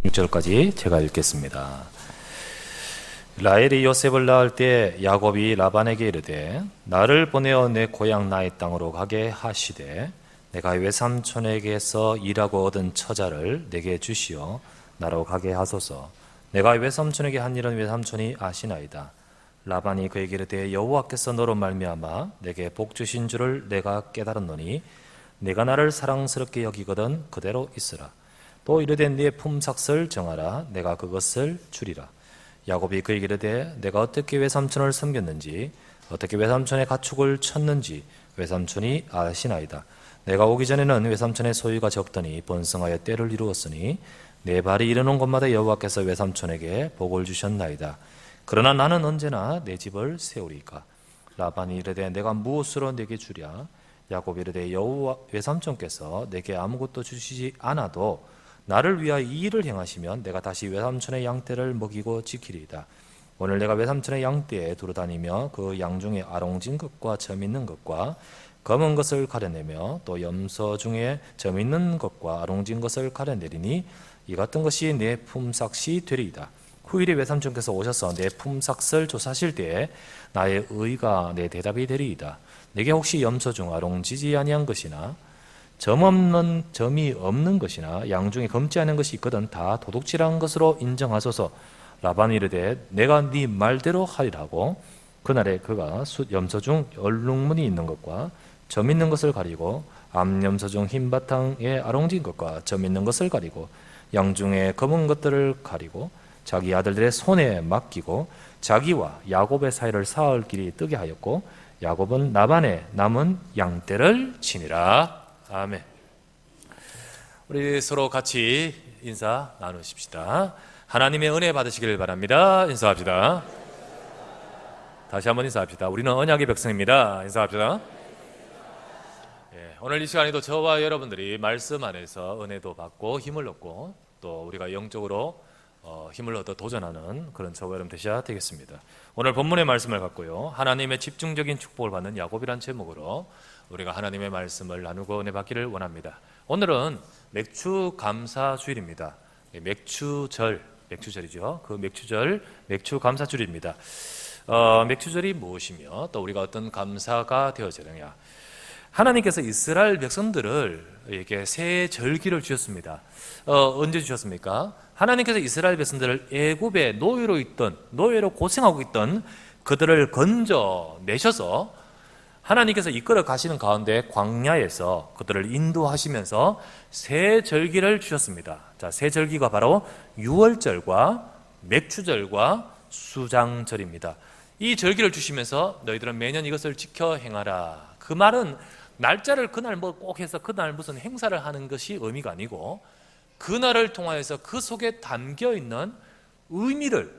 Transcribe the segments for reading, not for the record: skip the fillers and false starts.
6절까지 제가 읽겠습니다. 라헬이 요셉을 낳을 때 야곱이 라반에게 이르되 나를 보내어 내 고향 나의 땅으로 가게 하시되 내가 외삼촌에게서 일하고 얻은 처자를 내게 주시어 나로 가게 하소서. 내가 외삼촌에게 한 일은 외삼촌이 아시나이다. 라반이 그에게 이르되 여호와께서 너로 말미암아 내게 복 주신 줄을 내가 깨달았노니 내가 나를 사랑스럽게 여기거든 그대로 있으라. 또 이르되 네 품삯을 정하라. 내가 그것을 주리라. 야곱이 그에게 이르되 내가 어떻게 외삼촌을 섬겼는지 어떻게 외삼촌의 가축을 쳤는지 외삼촌이 아시나이다. 내가 오기 전에는 외삼촌의 소유가 적더니 번성하여 때를 이루었으니 내 발이 이르는 곳마다 여호와께서 외삼촌에게 복을 주셨나이다. 그러나 나는 언제나 내 집을 세우리까. 라반이 이르되 내가 무엇으로 내게 주랴. 야곱이 이르되 여호와 외삼촌께서 내게 아무것도 주시지 않아도 나를 위하여 이 일을 행하시면 내가 다시 외삼촌의 양떼를 먹이고 지키리이다. 오늘 내가 외삼촌의 양떼에 두루다니며 그 양 중에 아롱진 것과 점 있는 것과 검은 것을 가려내며 또 염소 중에 점 있는 것과 아롱진 것을 가려내리니 이 같은 것이 내 품삯이 되리이다. 후일에 외삼촌께서 오셔서 내 품삯을 조사하실 때에 나의 의가 내 대답이 되리이다. 내게 혹시 염소 중 아롱지지 아니한 것이나 점이 없는 것이나 양 중에 검지 않은 것이 있거든 다 도둑질한 것으로 인정하소서. 라반이 이르되 내가 네 말대로 하리라고. 그날에 그가 염소 중 얼룩무늬 있는 것과 점 있는 것을 가리고 암염소 중 흰 바탕에 아롱진 것과 점 있는 것을 가리고 양 중에 검은 것들을 가리고 자기 아들들의 손에 맡기고 자기와 야곱의 사이를 사흘 길이 뜨게 하였고 야곱은 라반의 남은 양떼를 치니라. 아멘. 우리 서로 같이 인사 나누십시다. 하나님의 은혜 받으시길 바랍니다. 인사합시다. 다시 한번 인사합시다. 우리는 언약의 백성입니다. 인사합시다. 오늘 이 시간에도 저와 여러분들이 말씀 안에서 은혜도 받고 힘을 얻고 또 우리가 영적으로 힘을 얻어 도전하는 그런 저와 여러분 되셔야 되겠습니다. 오늘 본문의 말씀을 갖고요, 하나님의 집중적인 축복을 받는 야곱이란 제목으로 우리가 하나님의 말씀을 나누고 은혜 받기를 원합니다. 오늘은 맥추 감사 주일입니다. 맥추절이죠. 그 맥추절 맥추 감사 주일입니다. 맥추절이 무엇이며 또 우리가 어떤 감사가 되어지느냐. 하나님께서 이스라엘 백성들을 이렇게 새 절기를 주셨습니다. 언제 주셨습니까? 하나님께서 이스라엘 백성들을 애굽의 노예로 고생하고 있던 그들을 건져내셔서 하나님께서 이끌어 가시는 가운데 광야에서 그들을 인도하시면서 새 절기를 주셨습니다. 자, 새 절기가 바로 유월절과 맥추절과 수장절입니다. 이 절기를 주시면서 너희들은 매년 이것을 지켜 행하라. 그 말은 날짜를 그날 꼭 해서 그날 무슨 행사를 하는 것이 의미가 아니고 그날을 통하여서 그 속에 담겨있는 의미를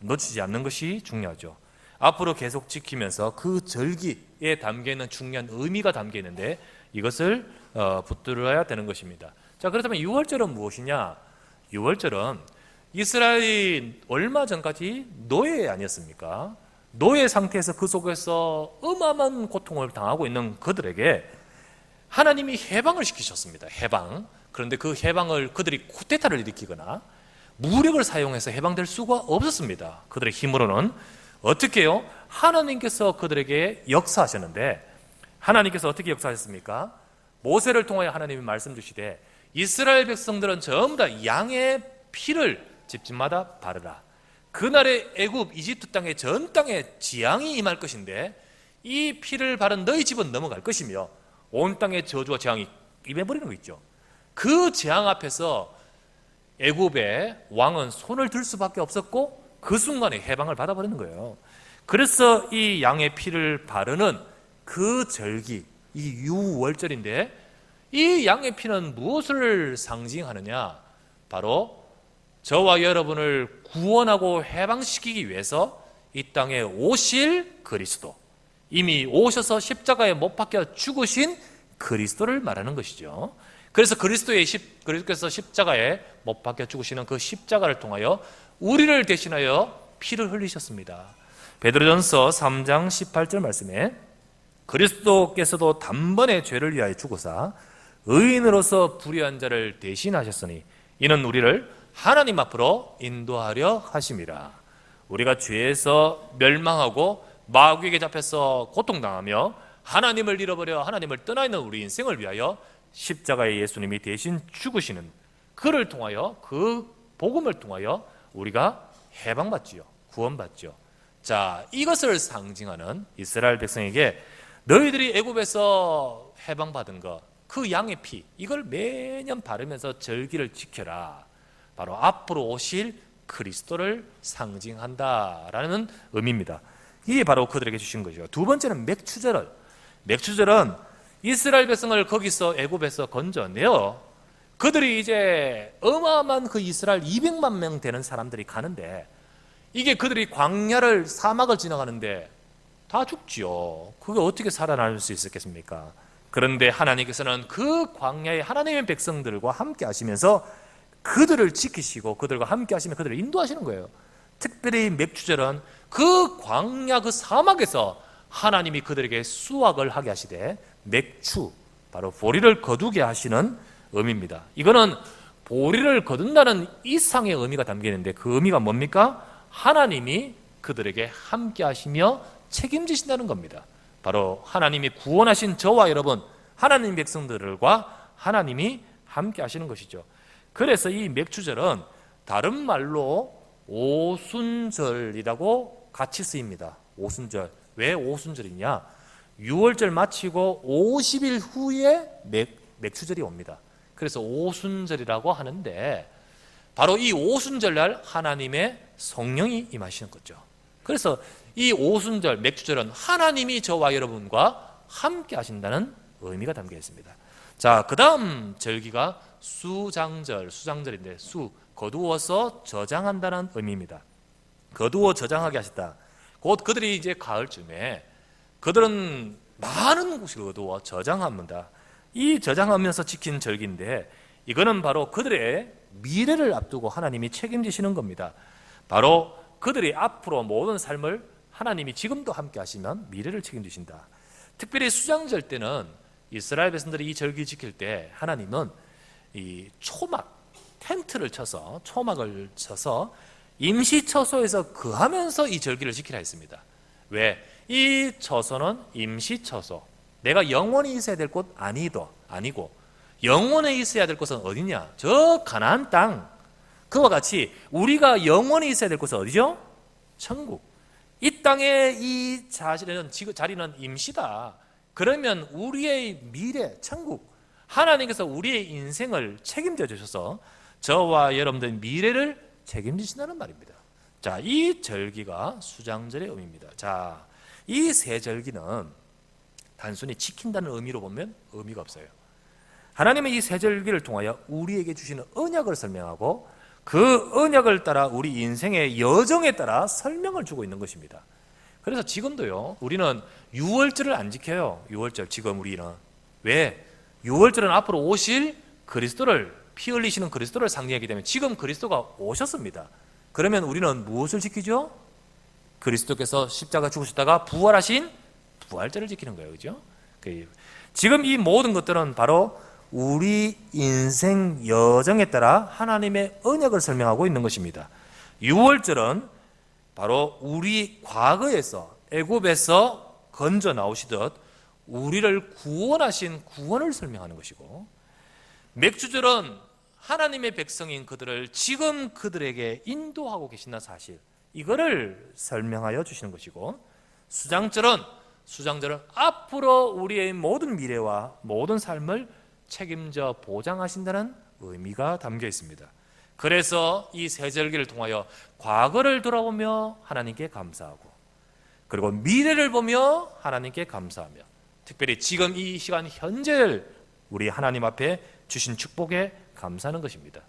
놓치지 않는 것이 중요하죠. 앞으로 계속 지키면서 그 절기에 담겨있는 중요한 의미가 담겨있는데 이것을 붙들어야 되는 것입니다. 자, 그렇다면 유월절은 무엇이냐? 유월절은 이스라엘이 얼마 전까지 노예 아니었습니까? 노예 상태에서 그 속에서 어마어마한 고통을 당하고 있는 그들에게 하나님이 해방을 시키셨습니다. 해방. 그런데 그 해방을 그들이 쿠데타를 일으키거나 무력을 사용해서 해방될 수가 없었습니다. 그들의 힘으로는. 어떻게 해요? 하나님께서 그들에게 역사하셨는데 하나님께서 어떻게 역사하셨습니까? 모세를 통하여 하나님이 말씀 주시되 이스라엘 백성들은 전부 다 양의 피를 집집마다 바르라. 그날의 애굽 이집트 땅의 전 땅에 재앙이 임할 것인데 이 피를 바른 너희 집은 넘어갈 것이며 온 땅의 저주와 재앙이 임해버리는 거 있죠. 그 재앙 앞에서 애굽의 왕은 손을 들 수밖에 없었고 그 순간에 해방을 받아버리는 거예요. 그래서 이 양의 피를 바르는 그 절기, 이 유월절인데 이 양의 피는 무엇을 상징하느냐? 바로 저와 여러분을 구원하고 해방시키기 위해서 이 땅에 오실 그리스도, 이미 오셔서 십자가에 못 박혀 죽으신 그리스도를 말하는 것이죠. 그래서 그리스도께서 십자가에 못 박혀 죽으시는 그 십자가를 통하여 우리를 대신하여 피를 흘리셨습니다. 베드로전서 3장 18절 말씀에 그리스도께서도 단번에 죄를 위하여 죽으사 의인으로서 불의한 자를 대신하셨으니 이는 우리를 하나님 앞으로 인도하려 하심이라. 우리가 죄에서 멸망하고 마귀에게 잡혀서 고통당하며 하나님을 잃어버려 하나님을 떠나 있는 우리 인생을 위하여 십자가의 예수님이 대신 죽으시는 그를 통하여, 그 복음을 통하여 우리가 해방받지요, 구원받지요. 자, 이것을 상징하는 이스라엘 백성에게 너희들이 애굽에서 해방받은 것, 그 양의 피, 이걸 매년 바르면서 절기를 지켜라. 바로 앞으로 오실 그리스도를 상징한다라는 의미입니다. 이게 바로 그들에게 주신 거죠. 두 번째는 맥추절은 이스라엘 백성을 거기서 애굽에서 건져내어 그들이 이제 어마어마한 그 이스라엘 200만 명 되는 사람들이 가는데, 이게 그들이 광야를, 사막을 지나가는데 다 죽지요. 그게 어떻게 살아날 수 있었겠습니까? 그런데 하나님께서는 그 광야에 하나님의 백성들과 함께 하시면서 그들을 지키시고 그들과 함께 하시며 그들을 인도하시는 거예요. 특별히 맥추절은 그 광야, 그 사막에서 하나님이 그들에게 수확을 하게 하시되, 맥추, 바로 보리를 거두게 하시는 의미입니다. 이거는 보리를 거둔다는 이상의 의미가 담겨 있는데, 그 의미가 뭡니까? 하나님이 그들에게 함께 하시며 책임지신다는 겁니다. 바로 하나님이 구원하신 저와 여러분, 하나님 백성들과 하나님이 함께 하시는 것이죠. 그래서 이 맥추절은 다른 말로 오순절이라고 같이 쓰입니다. 오순절. 왜 오순절이냐? 6월절 마치고 50일 후에 맥추절이 옵니다. 그래서 오순절이라고 하는데, 바로 이 오순절날 하나님의 성령이 임하시는 거죠. 그래서 이 오순절, 맥추절은 하나님이 저와 여러분과 함께 하신다는 의미가 담겨 있습니다. 자, 그 다음 절기가 수장절인데, 거두어서 저장한다는 의미입니다. 거두어 저장하게 하셨다. 곧 그들이 이제 가을쯤에 그들은 많은 곳을 거두어 저장합니다. 이 저장하면서 지킨 절기인데, 이거는 바로 그들의 미래를 앞두고 하나님이 책임지시는 겁니다. 바로 그들이 앞으로 모든 삶을 하나님이 지금도 함께 하시면 미래를 책임지신다. 특별히 수장절 때는 이스라엘 백성들이 이 절기 지킬 때 하나님은 이 초막, 텐트를 쳐서, 초막을 쳐서 임시 처소에서 거하면서 이 절기를 지키라 했습니다. 왜? 이 처소는 임시 처소, 내가 영원히 있어야 될 곳 아니고 영원히 있어야 될 곳은 어디냐? 저 가나안 땅. 그와 같이 우리가 영원히 있어야 될 곳은 어디죠? 천국. 이 땅의 이 자리는 임시다. 그러면 우리의 미래, 천국, 하나님께서 우리의 인생을 책임져 주셔서 저와 여러분들의 미래를 책임지신다는 말입니다. 자, 이 절기가 수장절의 의미입니다. 자, 이 세 절기는 단순히 지킨다는 의미로 보면 의미가 없어요. 하나님의 이 세 절기를 통하여 우리에게 주시는 언약을 설명하고, 그 언약을 따라 우리 인생의 여정에 따라 설명을 주고 있는 것입니다. 그래서 지금도요, 우리는 유월절을 안 지켜요. 유월절 지금 우리는. 왜? 유월절은 앞으로 오실 그리스도를, 피 흘리시는 그리스도를 상징하기 때문에 지금 그리스도가 오셨습니다. 그러면 우리는 무엇을 지키죠? 그리스도께서 십자가 죽으셨다가 부활하신 부활절을 지키는 거예요. 그죠? 지금 이 모든 것들은 바로 우리 인생 여정에 따라 하나님의 언약을 설명하고 있는 것입니다. 유월절은 바로 우리 과거에서, 애굽에서 건져 나오시듯 우리를 구원하신 구원을 설명하는 것이고, 맥주절은 하나님의 백성인 그들을 지금 그들에게 인도하고 계신다는 사실, 이거를 설명하여 주시는 것이고, 수장절은 앞으로 우리의 모든 미래와 모든 삶을 책임져 보장하신다는 의미가 담겨 있습니다. 그래서 이 세 절기를 통하여 과거를 돌아보며 하나님께 감사하고, 그리고 미래를 보며 하나님께 감사하며, 특별히 지금 이 시간 현재를 우리 하나님 앞에 주신 축복에 감사하는 것입니다.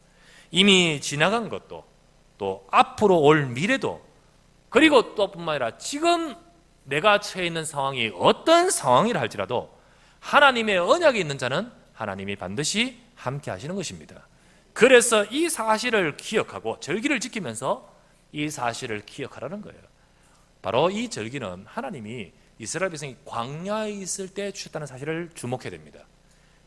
이미 지나간 것도, 또 앞으로 올 미래도, 그리고 또 뿐만 아니라 지금 내가 처해 있는 상황이 어떤 상황이라 할지라도 하나님의 언약이 있는 자는 하나님이 반드시 함께 하시는 것입니다. 그래서 이 사실을 기억하고 절기를 지키면서 이 사실을 기억하라는 거예요. 바로 이 절기는 하나님이 이스라엘 백성이 광야에 있을 때 주셨다는 사실을 주목해야 됩니다.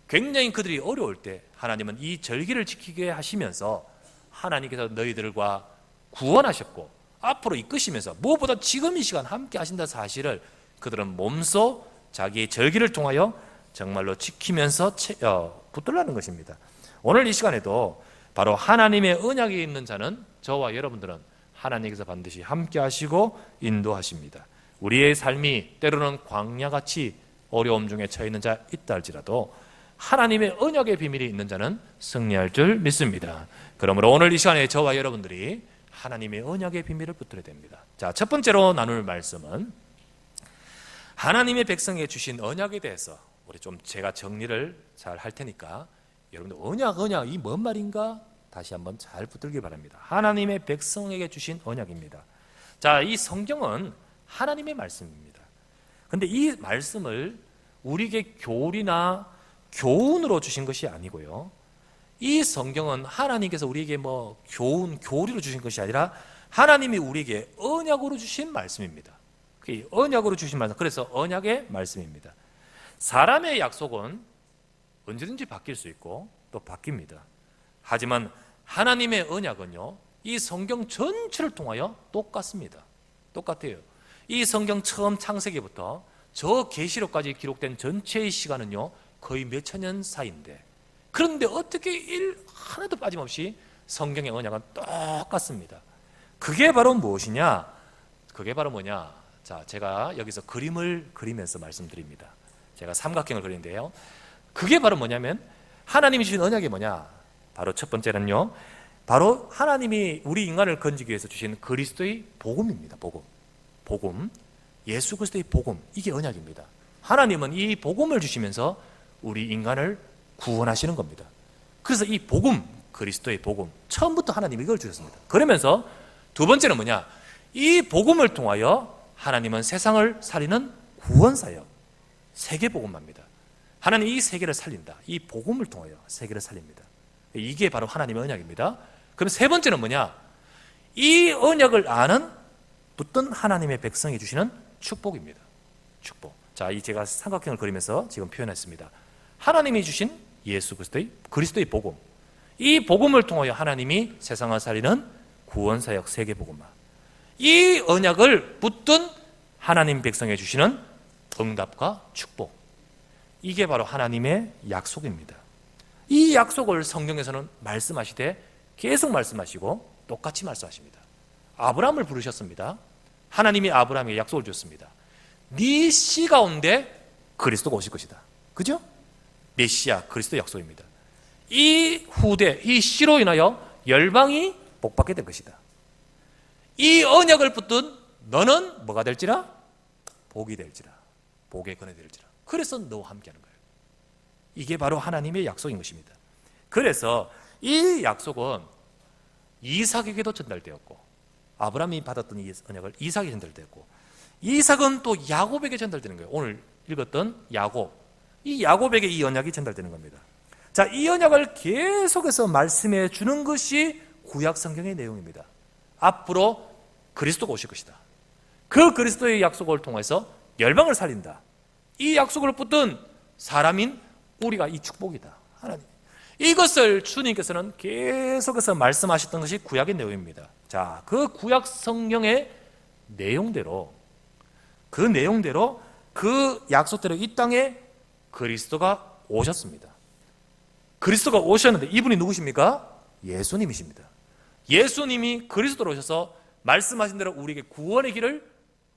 굉장히 그들이 어려울 때 하나님은 이 절기를 지키게 하시면서 하나님께서 너희들과 구원하셨고 앞으로 이끄시면서 무엇보다 지금 이 시간 함께 하신다는 사실을 그들은 몸소 자기의 절기를 통하여 정말로 지키면서 붙들라는 것입니다. 오늘 이 시간에도 바로 하나님의 언약에 있는 자는 저와 여러분들은 하나님께서 반드시 함께 하시고 인도하십니다. 우리의 삶이 때로는 광야같이 어려움 중에 처해 있는 자 있다 할지라도 하나님의 언약의 비밀이 있는 자는 승리할 줄 믿습니다. 그러므로 오늘 이 시간에 저와 여러분들이 하나님의 언약의 비밀을 붙들어야 됩니다. 자, 첫 번째로 나눌 말씀은 하나님의 백성에게 주신 언약에 대해서 우리 좀 제가 정리를 잘 할 테니까 여러분들 언약 이 뭔 말인가 다시 한번 잘 붙들기 바랍니다. 하나님의 백성에게 주신 언약입니다. 자, 이 성경은 하나님의 말씀입니다. 근데 이 말씀을 우리에게 교리나 교훈으로 주신 것이 아니고요. 이 성경은 하나님께서 우리에게 교리로 주신 것이 아니라 하나님이 우리에게 언약으로 주신 말씀입니다. 언약으로 주신 말씀, 그래서 언약의 말씀입니다. 사람의 약속은 언제든지 바뀔 수 있고 또 바뀝니다. 하지만 하나님의 언약은요, 이 성경 전체를 통하여 똑같습니다. 똑같아요. 이 성경 처음 창세기부터 저 계시록까지 기록된 전체의 시간은요 거의 몇천 년 사이인데, 그런데 어떻게 일 하나도 빠짐없이 성경의 언약은 똑같습니다. 그게 바로 무엇이냐? 그게 바로 뭐냐? 자, 제가 여기서 그림을 그리면서 말씀드립니다. 제가 삼각형을 그리는데요, 그게 바로 뭐냐면 하나님이 주신 언약이 뭐냐? 바로 첫 번째는요, 바로 하나님이 우리 인간을 건지기 위해서 주신 그리스도의 복음입니다. 복음, 예수 그리스도의 복음, 이게 언약입니다. 하나님은 이 복음을 주시면서 우리 인간을 구원하시는 겁니다. 그래서 이 복음, 그리스도의 복음, 처음부터 하나님이 이걸 주셨습니다. 그러면서 두 번째는 뭐냐? 이 복음을 통하여 하나님은 세상을 살리는 구원사역, 세계복음화입니다. 하나님 이 세계를 살린다. 이 복음을 통하여 세계를 살립니다. 이게 바로 하나님의 언약입니다. 그럼 세 번째는 뭐냐? 이 언약을 아는 붙든 하나님의 백성이 주시는 축복입니다. 축복. 자, 이 제가 삼각형을 그리면서 지금 표현했습니다. 하나님이 주신 예수 그리스도의 복음, 이 복음을 통하여 하나님이 세상을 살리는 구원사역 세계복음화, 이 언약을 붙든 하나님 백성에 주시는 응답과 축복, 이게 바로 하나님의 약속입니다. 이 약속을 성경에서는 말씀하시되 계속 말씀하시고 똑같이 말씀하십니다. 아브라함을 부르셨습니다. 하나님이 아브라함에게 약속을 주셨습니다. 네 씨 가운데 그리스도가 오실 것이다. 그죠? 메시아 그리스도 약속입니다. 이 후대, 이 씨로 인하여 열방이 복받게 될 것이다. 이 언약을 붙든 너는 뭐가 될지라? 복이 될지라. 복의 근원이 될지라. 그래서 너와 함께하는 거예요. 이게 바로 하나님의 약속인 것입니다. 그래서 이 약속은 이삭에게도 전달되었고, 아브라함이 받았던 이 언약을 이삭에게 전달되었고, 이삭은 또 야곱에게 전달되는 거예요. 오늘 읽었던 야곱, 이 야곱에게 이 언약이 전달되는 겁니다. 자, 이 언약을 계속해서 말씀해 주는 것이 구약 성경의 내용입니다. 앞으로 그리스도가 오실 것이다. 그 그리스도의 약속을 통해서 열방을 살린다. 이 약속을 붙든 사람인 우리가 이 축복이다. 하나님, 이것을 주님께서는 계속해서 말씀하셨던 것이 구약의 내용입니다. 자, 그 구약 성경의 내용대로, 그 약속대로 이 땅에 그리스도가 오셨습니다. 그리스도가 오셨는데 이분이 누구십니까? 예수님이십니다. 예수님이 그리스도로 오셔서 말씀하신 대로 우리에게 구원의 길을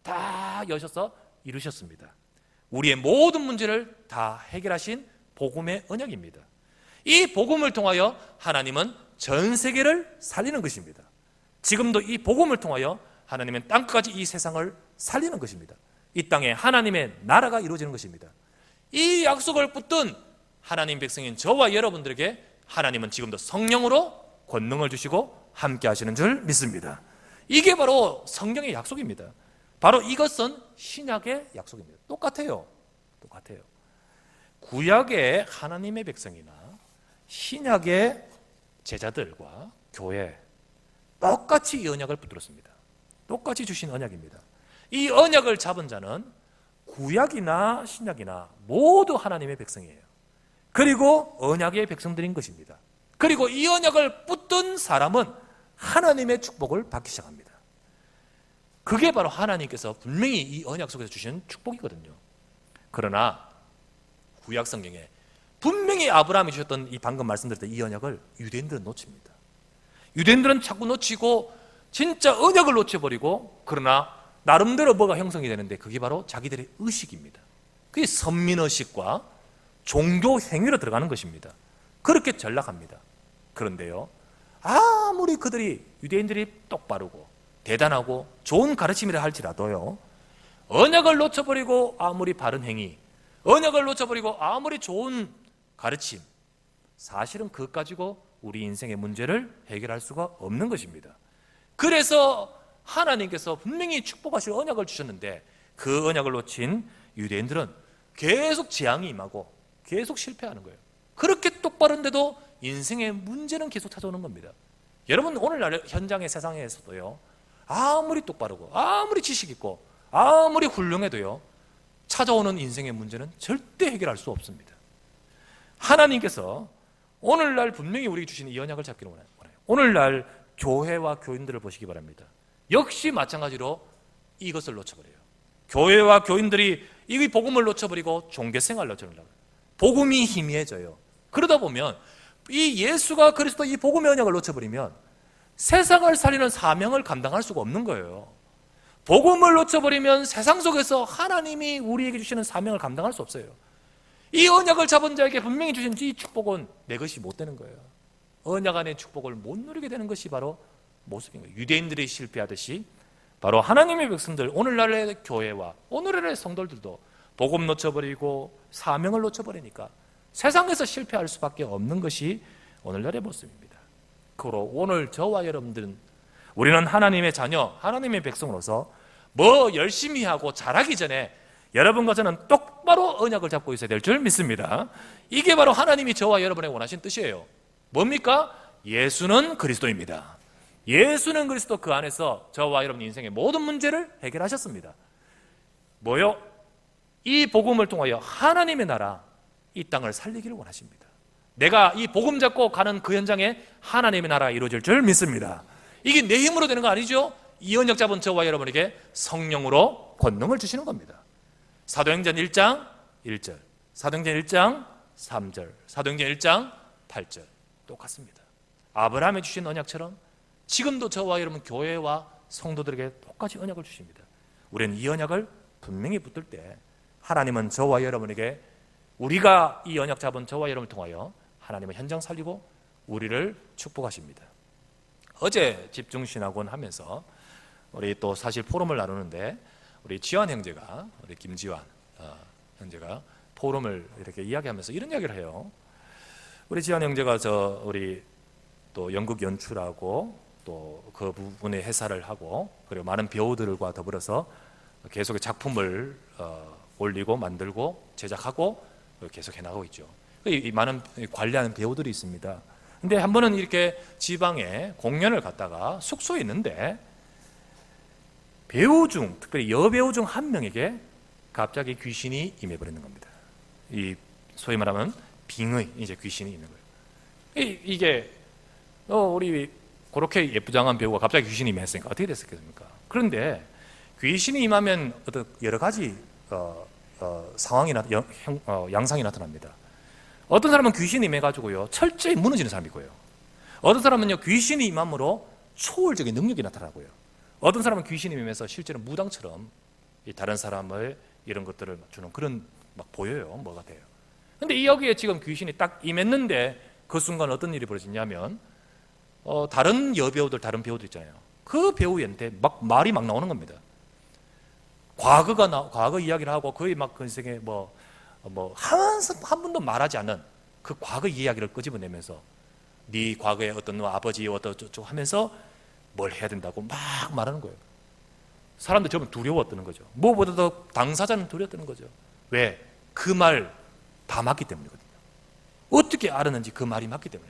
다 여셔서 이루셨습니다. 우리의 모든 문제를 다 해결하신 복음의 언약입니다. 이 복음을 통하여 하나님은 전 세계를 살리는 것입니다. 지금도 이 복음을 통하여 하나님은 땅까지 이 세상을 살리는 것입니다. 이 땅에 하나님의 나라가 이루어지는 것입니다. 이 약속을 붙든 하나님 백성인 저와 여러분들에게 하나님은 지금도 성령으로 권능을 주시고 함께 하시는 줄 믿습니다. 이게 바로 성경의 약속입니다. 바로 이것은 신약의 약속입니다. 똑같아요. 구약의 하나님의 백성이나 신약의 제자들과 교회, 똑같이 이 언약을 붙들었습니다. 똑같이 주신 언약입니다. 이 언약을 잡은 자는 구약이나 신약이나 모두 하나님의 백성이에요. 그리고 언약의 백성들인 것입니다. 그리고 이 언약을 붙든 사람은 하나님의 축복을 받기 시작합니다. 그게 바로 하나님께서 분명히 이 언약 속에서 주시는 축복이거든요. 그러나 구약 성경에 분명히 아브라함이 주셨던 이 방금 말씀드렸던 이 언약을 유대인들은 놓칩니다. 유대인들은 자꾸 놓치고 진짜 언약을 놓쳐버리고, 그러나 나름대로 뭐가 형성이 되는데 그게 바로 자기들의 의식입니다. 그게 선민의식과 종교 행위로 들어가는 것입니다. 그렇게 전락합니다. 그런데요, 아무리 그들이 유대인들이 똑바르고 대단하고 좋은 가르침이라 할지라도요, 언약을 놓쳐버리고 아무리 바른 행위, 언약을 놓쳐버리고 아무리 좋은 가르침, 사실은 그것 가지고 우리 인생의 문제를 해결할 수가 없는 것입니다. 그래서 하나님께서 분명히 축복하실 언약을 주셨는데 그 언약을 놓친 유대인들은 계속 재앙이 임하고 계속 실패하는 거예요. 그렇게 똑바른데도 인생의 문제는 계속 찾아오는 겁니다. 여러분, 오늘날 현장의 세상에서도요, 아무리 똑바르고 아무리 지식 있고 아무리 훌륭해도요, 찾아오는 인생의 문제는 절대 해결할 수 없습니다. 하나님께서 오늘날 분명히 우리에게 주신 이 언약을 잡기를 원해요. 오늘날 교회와 교인들을 보시기 바랍니다. 역시 마찬가지로 이것을 놓쳐버려요. 교회와 교인들이 이 복음을 놓쳐버리고 종교생활을 놓쳐버려요. 복음이 희미해져요. 그러다 보면 이 예수가 그리스도 이 복음의 언약을 놓쳐버리면 세상을 살리는 사명을 감당할 수가 없는 거예요. 복음을 놓쳐버리면 세상 속에서 하나님이 우리에게 주시는 사명을 감당할 수 없어요. 이 언약을 잡은 자에게 분명히 주신 이 축복은 내 것이 못 되는 거예요. 언약 안의 축복을 못 누리게 되는 것이 바로 모습인 거예요. 유대인들이 실패하듯이 바로 하나님의 백성들, 오늘날의 교회와 오늘날의 성도들도 복음 놓쳐버리고 사명을 놓쳐버리니까 세상에서 실패할 수밖에 없는 것이 오늘날의 모습입니다. 그러므로 오늘 저와 여러분들은, 우리는 하나님의 자녀, 하나님의 백성으로서 뭐 열심히 하고 잘하기 전에 여러분과 저는 똑바로 언약을 잡고 있어야 될 줄 믿습니다. 이게 바로 하나님이 저와 여러분에게 원하신 뜻이에요. 뭡니까? 예수는 그리스도입니다. 예수는 그리스도, 그 안에서 저와 여러분 인생의 모든 문제를 해결하셨습니다. 뭐요? 이 복음을 통하여 하나님의 나라, 이 땅을 살리기를 원하십니다. 내가 이 복음 잡고 가는 그 현장에 하나님의 나라가 이루어질 줄 믿습니다. 이게 내 힘으로 되는 거 아니죠? 이 언약 잡은 저와 여러분에게 성령으로 권능을 주시는 겁니다. 사도행전 1장 1절, 사도행전 1장 3절, 사도행전 1장 8절 똑같습니다. 아브라함이 주신 언약처럼 지금도 저와 여러분 교회와 성도들에게 똑같이 언약을 주십니다. 우리는 이 언약을 분명히 붙들 때 하나님은 저와 여러분에게, 우리가 이 언약 잡은 저와 여러분을 통하여 하나님은 현장 살리고 우리를 축복하십니다. 어제 집중신학원 하면서 우리 또 사실 포럼을 나누는데 우리 지환 형제가, 우리 김지환 형제가 포럼을 이렇게 이야기하면서 이런 이야기를 해요. 우리 지환 형제가 우리 또 연극 연출하고 또 그 부분에 해설을 하고 그리고 많은 배우들과 더불어서 계속 작품을 올리고 만들고 제작하고 계속 해나가고 있죠. 이 많은 관리하는 배우들이 있습니다. 근데 한 번은 이렇게 지방에 공연을 갔다가 숙소에 있는데 배우 중, 특별히 여배우 중 한 명에게 갑자기 귀신이 임해버리는 겁니다. 이 소위 말하면 빙의, 이제 귀신이 있는 거예요. 이게 우리 그렇게 예쁘장한 배우가 갑자기 귀신이 임했으니까 어떻게 됐겠습니까? 그런데 귀신이 임하면 어떤 여러 가지 상황이 양상이 나타납니다. 어떤 사람은 귀신이 임해가지고요 철저히 무너지는 사람이 있고요. 어떤 사람은요 귀신이 임함으로 초월적인 능력이 나타나고요. 어떤 사람은 귀신이 임해서 실제로 무당처럼 다른 사람을 이런 것들을 주는 그런 막 보여요. 뭐가 돼요. 근데 여기에 지금 귀신이 딱 임했는데 그 순간 어떤 일이 벌어지냐면 다른 여배우들, 다른 배우들 있잖아요. 그 배우한테 막 말이 막 나오는 겁니다. 과거 이야기를 하고 거의 막 그 인생에 한 번도 말하지 않는 그 과거 이야기를 끄집어내면서 네 과거에 어떤 아버지 어쩌고 하면서 뭘 해야 된다고 막 말하는 거예요. 사람들 전부 두려웠다는 거죠. 무엇보다도 당사자는 두려웠다는 거죠. 왜? 그 말 다 맞기 때문이거든요. 어떻게 알았는지 그 말이 맞기 때문에.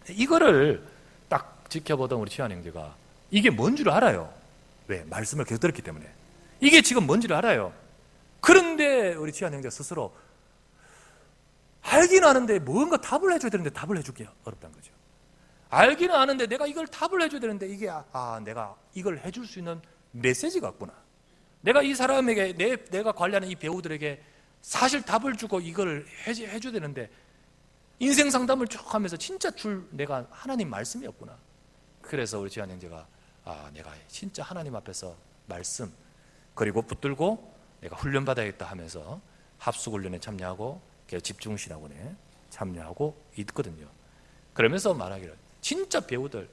이거를 딱 지켜보던 우리 지환 형제가 이게 뭔 줄 알아요. 왜? 말씀을 계속 들었기 때문에. 이게 지금 뭔지를 알아요. 그런데 우리 지환 형제 스스로 알기는 아는데 뭔가 답을 해줘야 되는데 답을 해주기 어렵다는 거죠. 알기는 아는데 내가 이걸 답을 해줘야 되는데 이게 내가 이걸 해줄 수 있는 메시지가 없구나. 내가 이 사람에게 내가 관리하는 이 배우들에게 사실 답을 주고 이걸 해줘야 되는데 인생 상담을 쭉 하면서 진짜 내가 하나님 말씀이 없구나. 그래서 우리 지한 형제가 내가 진짜 하나님 앞에서 말씀 그리고 붙들고 내가 훈련받아야겠다 하면서 합숙훈련에 참여하고 집중신학원에 참여하고 있거든요. 그러면서 말하기를 진짜 배우들,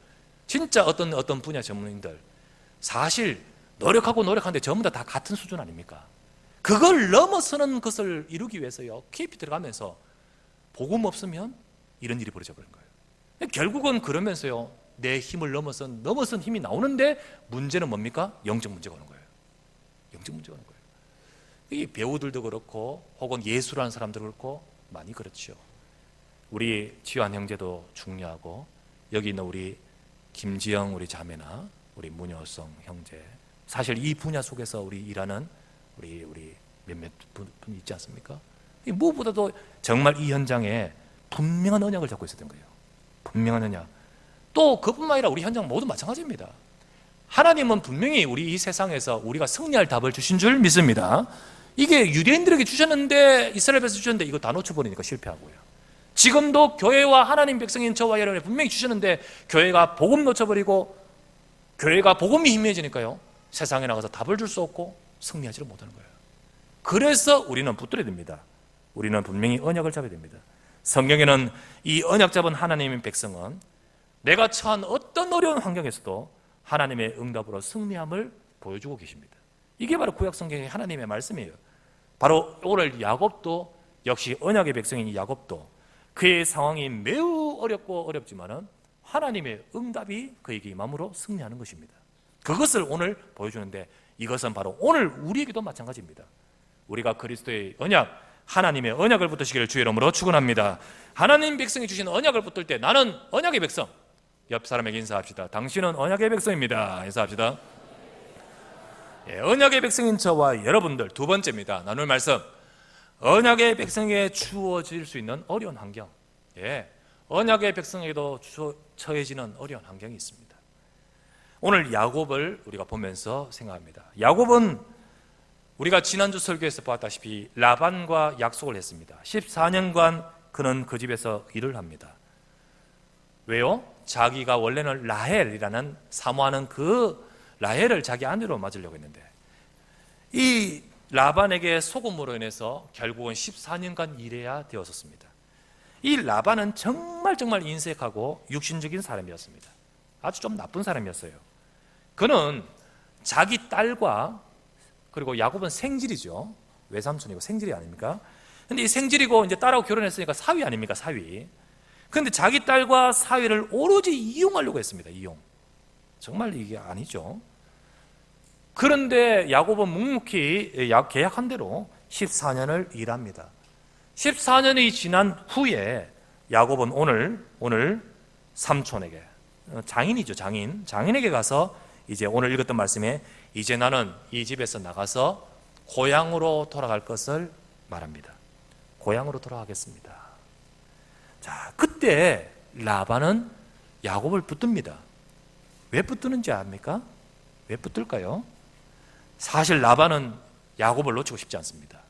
진짜 어떤 분야 전문인들 사실 노력하는데 전부 다 같은 수준 아닙니까? 그걸 넘어서는 것을 이루기 위해서요 깊이 들어가면서 복음 없으면 이런 일이 벌어져 버린 거예요. 결국은 그러면서요 내 힘을 넘어선 힘이 나오는데 문제는 뭡니까? 영적 문제가 오는 거예요. 영적 문제가 오는 거예요. 이 배우들도 그렇고 혹은 예술하는 사람도 그렇고 많이 그렇죠. 우리 지환 형제도 중요하고 여기 있는 우리 김지영 우리 자매나 우리 문여성 형제 사실 이 분야 속에서 우리 일하는 우리 몇몇 분 있지 않습니까? 무엇보다도 정말 이 현장에 분명한 언약을 잡고 있었던 거예요. 분명한 언약. 또 그뿐만 아니라 우리 현장 모두 마찬가지입니다. 하나님은 분명히 우리 이 세상에서 우리가 승리할 답을 주신 줄 믿습니다. 이게 유대인들에게 주셨는데 이스라엘 백성 주셨는데 이거 다 놓쳐버리니까 실패하고요. 지금도 교회와 하나님 백성인 저와 여러분이 분명히 주셨는데 교회가 복음 놓쳐버리고 교회가 복음이 희미해지니까요 세상에 나가서 답을 줄 수 없고 승리하지를 못하는 거예요. 그래서 우리는 붙들어야 됩니다. 우리는 분명히 언약을 잡아야 됩니다. 성경에는 이 언약 잡은 하나님의 백성은 내가 처한 어떤 어려운 환경에서도 하나님의 응답으로 승리함을 보여주고 계십니다. 이게 바로 구약 성경의 하나님의 말씀이에요. 바로 오늘 야곱도 역시 언약의 백성인 이 야곱도 그의 상황이 매우 어렵고 어렵지만은 하나님의 응답이 그에게 임함으로 승리하는 것입니다. 그것을 오늘 보여주는데 이것은 바로 오늘 우리에게도 마찬가지입니다. 우리가 그리스도의 언약, 하나님의 언약을 붙드시기를 주의 이름으로 축원합니다. 하나님 백성이 주신 언약을 붙들 때 나는 언약의 백성. 옆 사람에게 인사합시다. 당신은 언약의 백성입니다. 인사합시다. 언약의 백성인 저와 여러분들 두 번째입니다. 나눌 말씀. 언약의 백성에게 주어질 수 있는 어려운 환경. 언약의 백성에게도 처해지는 어려운 환경이 있습니다. 오늘 야곱을 우리가 보면서 생각합니다. 야곱은 우리가 지난주 설교에서 보았다시피 라반과 약속을 했습니다. 14년간 그는 그 집에서 일을 합니다. 왜요? 자기가 원래는 라헬이라는 사모하는 그 라헬을 자기 아내로 맞으려고 했는데 이 라반에게 속음으로 인해서 결국은 14년간 일해야 되었습니다. 이 라반은 정말 인색하고 육신적인 사람이었습니다. 아주 좀 나쁜 사람이었어요. 그는 자기 딸과 그리고 야곱은 생질이죠. 외삼촌이고 생질이 아닙니까? 근데 이 생질이고 이제 딸하고 결혼했으니까 사위 아닙니까? 사위. 그런데 자기 딸과 사위를 오로지 이용하려고 했습니다. 이용. 정말 이게 아니죠. 그런데 야곱은 묵묵히 계약한 대로 14년을 일합니다. 14년이 지난 후에 야곱은 오늘 삼촌에게 장인이죠. 장인에게 가서 이제 오늘 읽었던 말씀에 이제 나는 이 집에서 나가서 고향으로 돌아갈 것을 말합니다. 고향으로 돌아가겠습니다. 자, 그때 라반은 야곱을 붙듭니다. 왜 붙드는지 압니까? 왜 붙들까요? 사실 라반은 야곱을 놓치고 싶지 않습니다.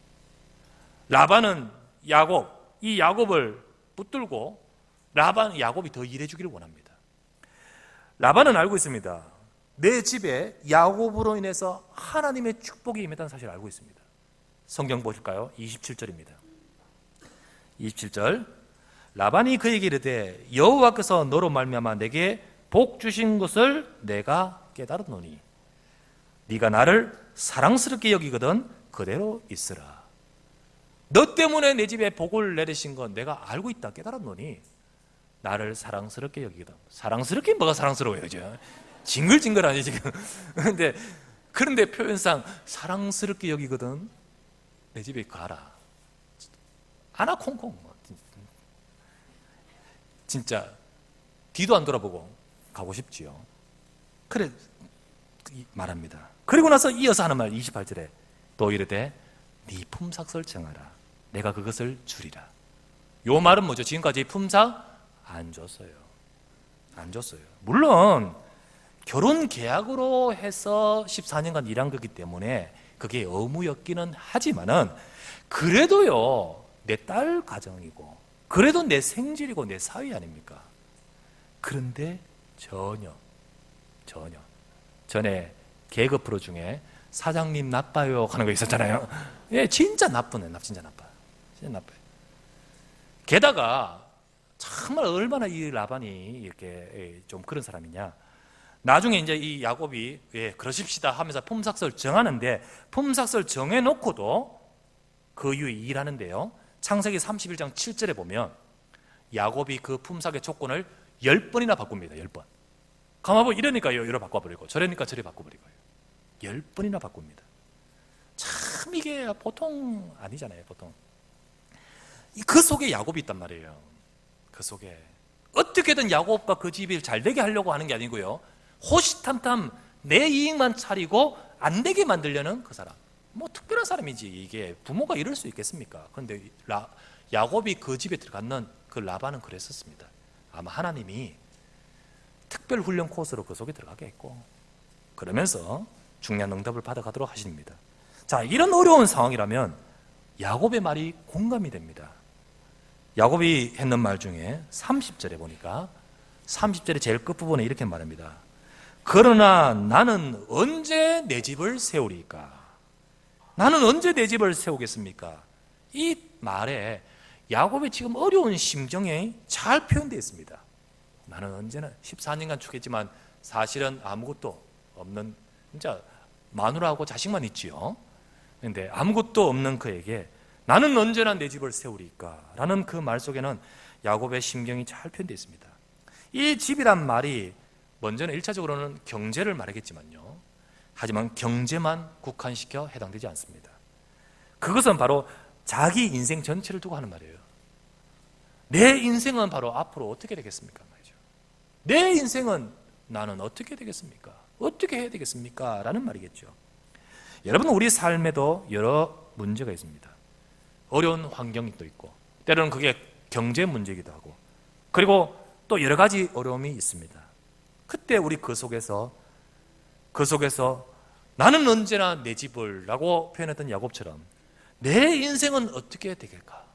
라반은 이 야곱을 붙들고 야곱이 더 일해주기를 원합니다. 라반은 알고 있습니다. 내 집에 야곱으로 인해서 하나님의 축복이 임했다는 사실을 알고 있습니다. 성경 보실까요? 27절입니다. 27절 라반이 그에게 이르되 여호와께서 너로 말미암아 내게 복 주신 것을 내가 깨달았노니 네가 나를 사랑스럽게 여기거든 그대로 있으라. 너 때문에 내 집에 복을 내리신 건 내가 알고 있다 깨달았노니 나를 사랑스럽게 여기거든. 사랑스럽게 뭐가 사랑스러워요 이제 징글징글하니 지금. 그런데 표현상 사랑스럽게 여기거든 내 집에 가라. 하나 콩콩 진짜 뒤도 안 돌아보고 가고 싶지요. 그래 말합니다. 그리고 나서 이어서 하는 말 28절에 또 이르되 네 품삯을 정하라. 내가 그것을 주리라. 요 말은 뭐죠? 지금까지 품삯 안 줬어요. 안 줬어요. 물론 결혼 계약으로 해서 14년간 일한 거기 때문에 그게 의무였기는 하지만은 그래도요, 내 딸 가정이고 그래도 내 생질이고 내 사위 아닙니까? 그런데 전혀 전에 개그 프로 중에 사장님 나빠요 하는 거 있었잖아요. 예, 진짜 나쁘네. 진짜 나빠요. 진짜 나빠요. 게다가 정말 얼마나 이 라반이 이렇게 좀 그런 사람이냐. 나중에 이제 이 야곱이 그러십시다 하면서 품삯을 정하는데, 품삯을 정해놓고도 그 이후에 일하는데요, 창세기 31장 7절에 보면 야곱이 그 품삯의 조건을 10번이나 바꿉니다. 10번. 가만보면 이러니까 이러 바꿔버리고 저러니까 저래 바꿔버리고 10번이나 바꿉니다. 참 이게 보통 아니잖아요. 보통 그 속에 야곱이 있단 말이에요. 그 속에 어떻게든 야곱과 그 집이 잘 되게 하려고 하는 게 아니고요, 호시탐탐 내 이익만 차리고 안 되게 만들려는 그 사람. 뭐 특별한 사람이지. 이게 부모가 이럴 수 있겠습니까? 그런데 야곱이 그 집에 들어갔는 그 라반은 그랬었습니다. 아마 하나님이 특별 훈련 코스로 그 속에 들어가게 했고, 그러면서 중요한 응답을 받아가도록 하십니다. 자, 이런 어려운 상황이라면 야곱의 말이 공감이 됩니다. 야곱이 했는 말 중에 30절에 보니까 30절의 제일 끝부분에 이렇게 말합니다. 그러나 나는 언제 내 집을 세우리까? 나는 언제 내 집을 세우겠습니까? 이 말에 야곱의 지금 어려운 심정이 잘 표현되어 있습니다. 나는 언제나 14년간 죽겠지만 사실은 아무것도 없는, 진짜 마누라하고 자식만 있지요. 그런데 아무것도 없는 그에게 나는 언제나 내 집을 세우리까? 라는 그 말 속에는 야곱의 심경이 잘 표현되어 있습니다. 이 집이란 말이 먼저는 1차적으로는 경제를 말하겠지만요, 하지만 경제만 국한시켜 해당되지 않습니다. 그것은 바로 자기 인생 전체를 두고 하는 말이에요. 내 인생은 바로 앞으로 어떻게 되겠습니까? 말이죠. 내 인생은 나는 어떻게 되겠습니까? 어떻게 해야 되겠습니까? 라는 말이겠죠. 여러분, 우리 삶에도 여러 문제가 있습니다. 어려운 환경이 또 있고, 때로는 그게 경제 문제이기도 하고, 그리고 또 여러 가지 어려움이 있습니다. 그때 우리 그 속에서 나는 언제나 내 집을 라고 표현했던 야곱처럼 내 인생은 어떻게 되겠까?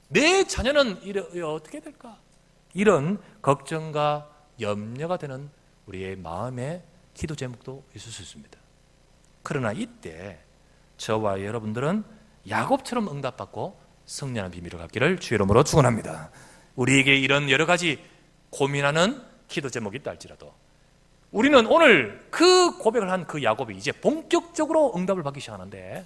내 자녀는 어떻게 될까? 이런 걱정과 염려가 되는 우리의 마음의 기도 제목도 있을 수 있습니다. 그러나 이때 저와 여러분들은 야곱처럼 응답받고 승리하는 비밀을 갖기를 주의 이름으로 축원합니다. 우리에게 이런 여러 가지 고민하는 기도 제목이 있다 할지라도 우리는 오늘 그 고백을 한 그 야곱이 이제 본격적으로 응답을 받기 시작하는데,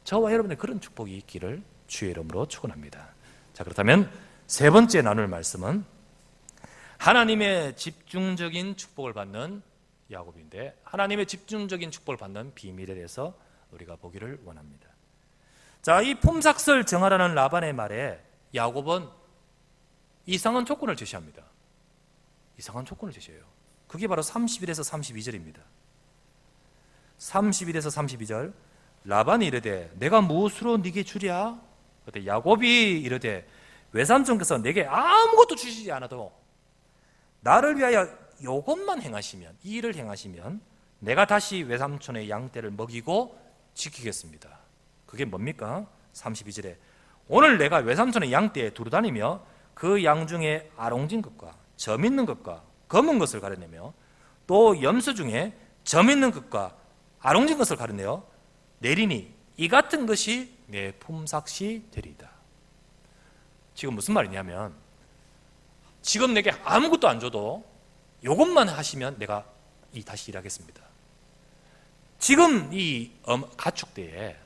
저와 여러분의 그런 축복이 있기를 주의 이름으로 축원합니다. 자, 그렇다면 세 번째 나눌 말씀은 하나님의 집중적인 축복을 받는 야곱인데, 하나님의 집중적인 축복을 받는 비밀에 대해서 우리가 보기를 원합니다. 자, 이 품삯을 정하라는 라반의 말에 야곱은 이상한 조건을 제시합니다. 이상한 조건을 제시해요. 그게 바로 31에서 32절입니다. 31에서 32절, 라반이 이르되 내가 무엇으로 네게 주랴? 그때 야곱이 이르되 외삼촌께서 내게 아무것도 주시지 않아도 나를 위하여 이것만 행하시면, 이 일을 행하시면 내가 다시 외삼촌의 양떼를 먹이고 지키겠습니다. 그게 뭡니까? 32절에 오늘 내가 외삼촌의 양떼에 두루 다니며 그 양 중에 아롱진 것과 점 있는 것과 검은 것을 가려내며 또 염소 중에 점 있는 것과 아롱진 것을 가려내어 내리니 이 같은 것이 내 품삯이 되리이다. 지금 무슨 말이냐면, 지금 내게 아무것도 안 줘도 이것만 하시면 내가 다시 일하겠습니다. 지금 이 가축대에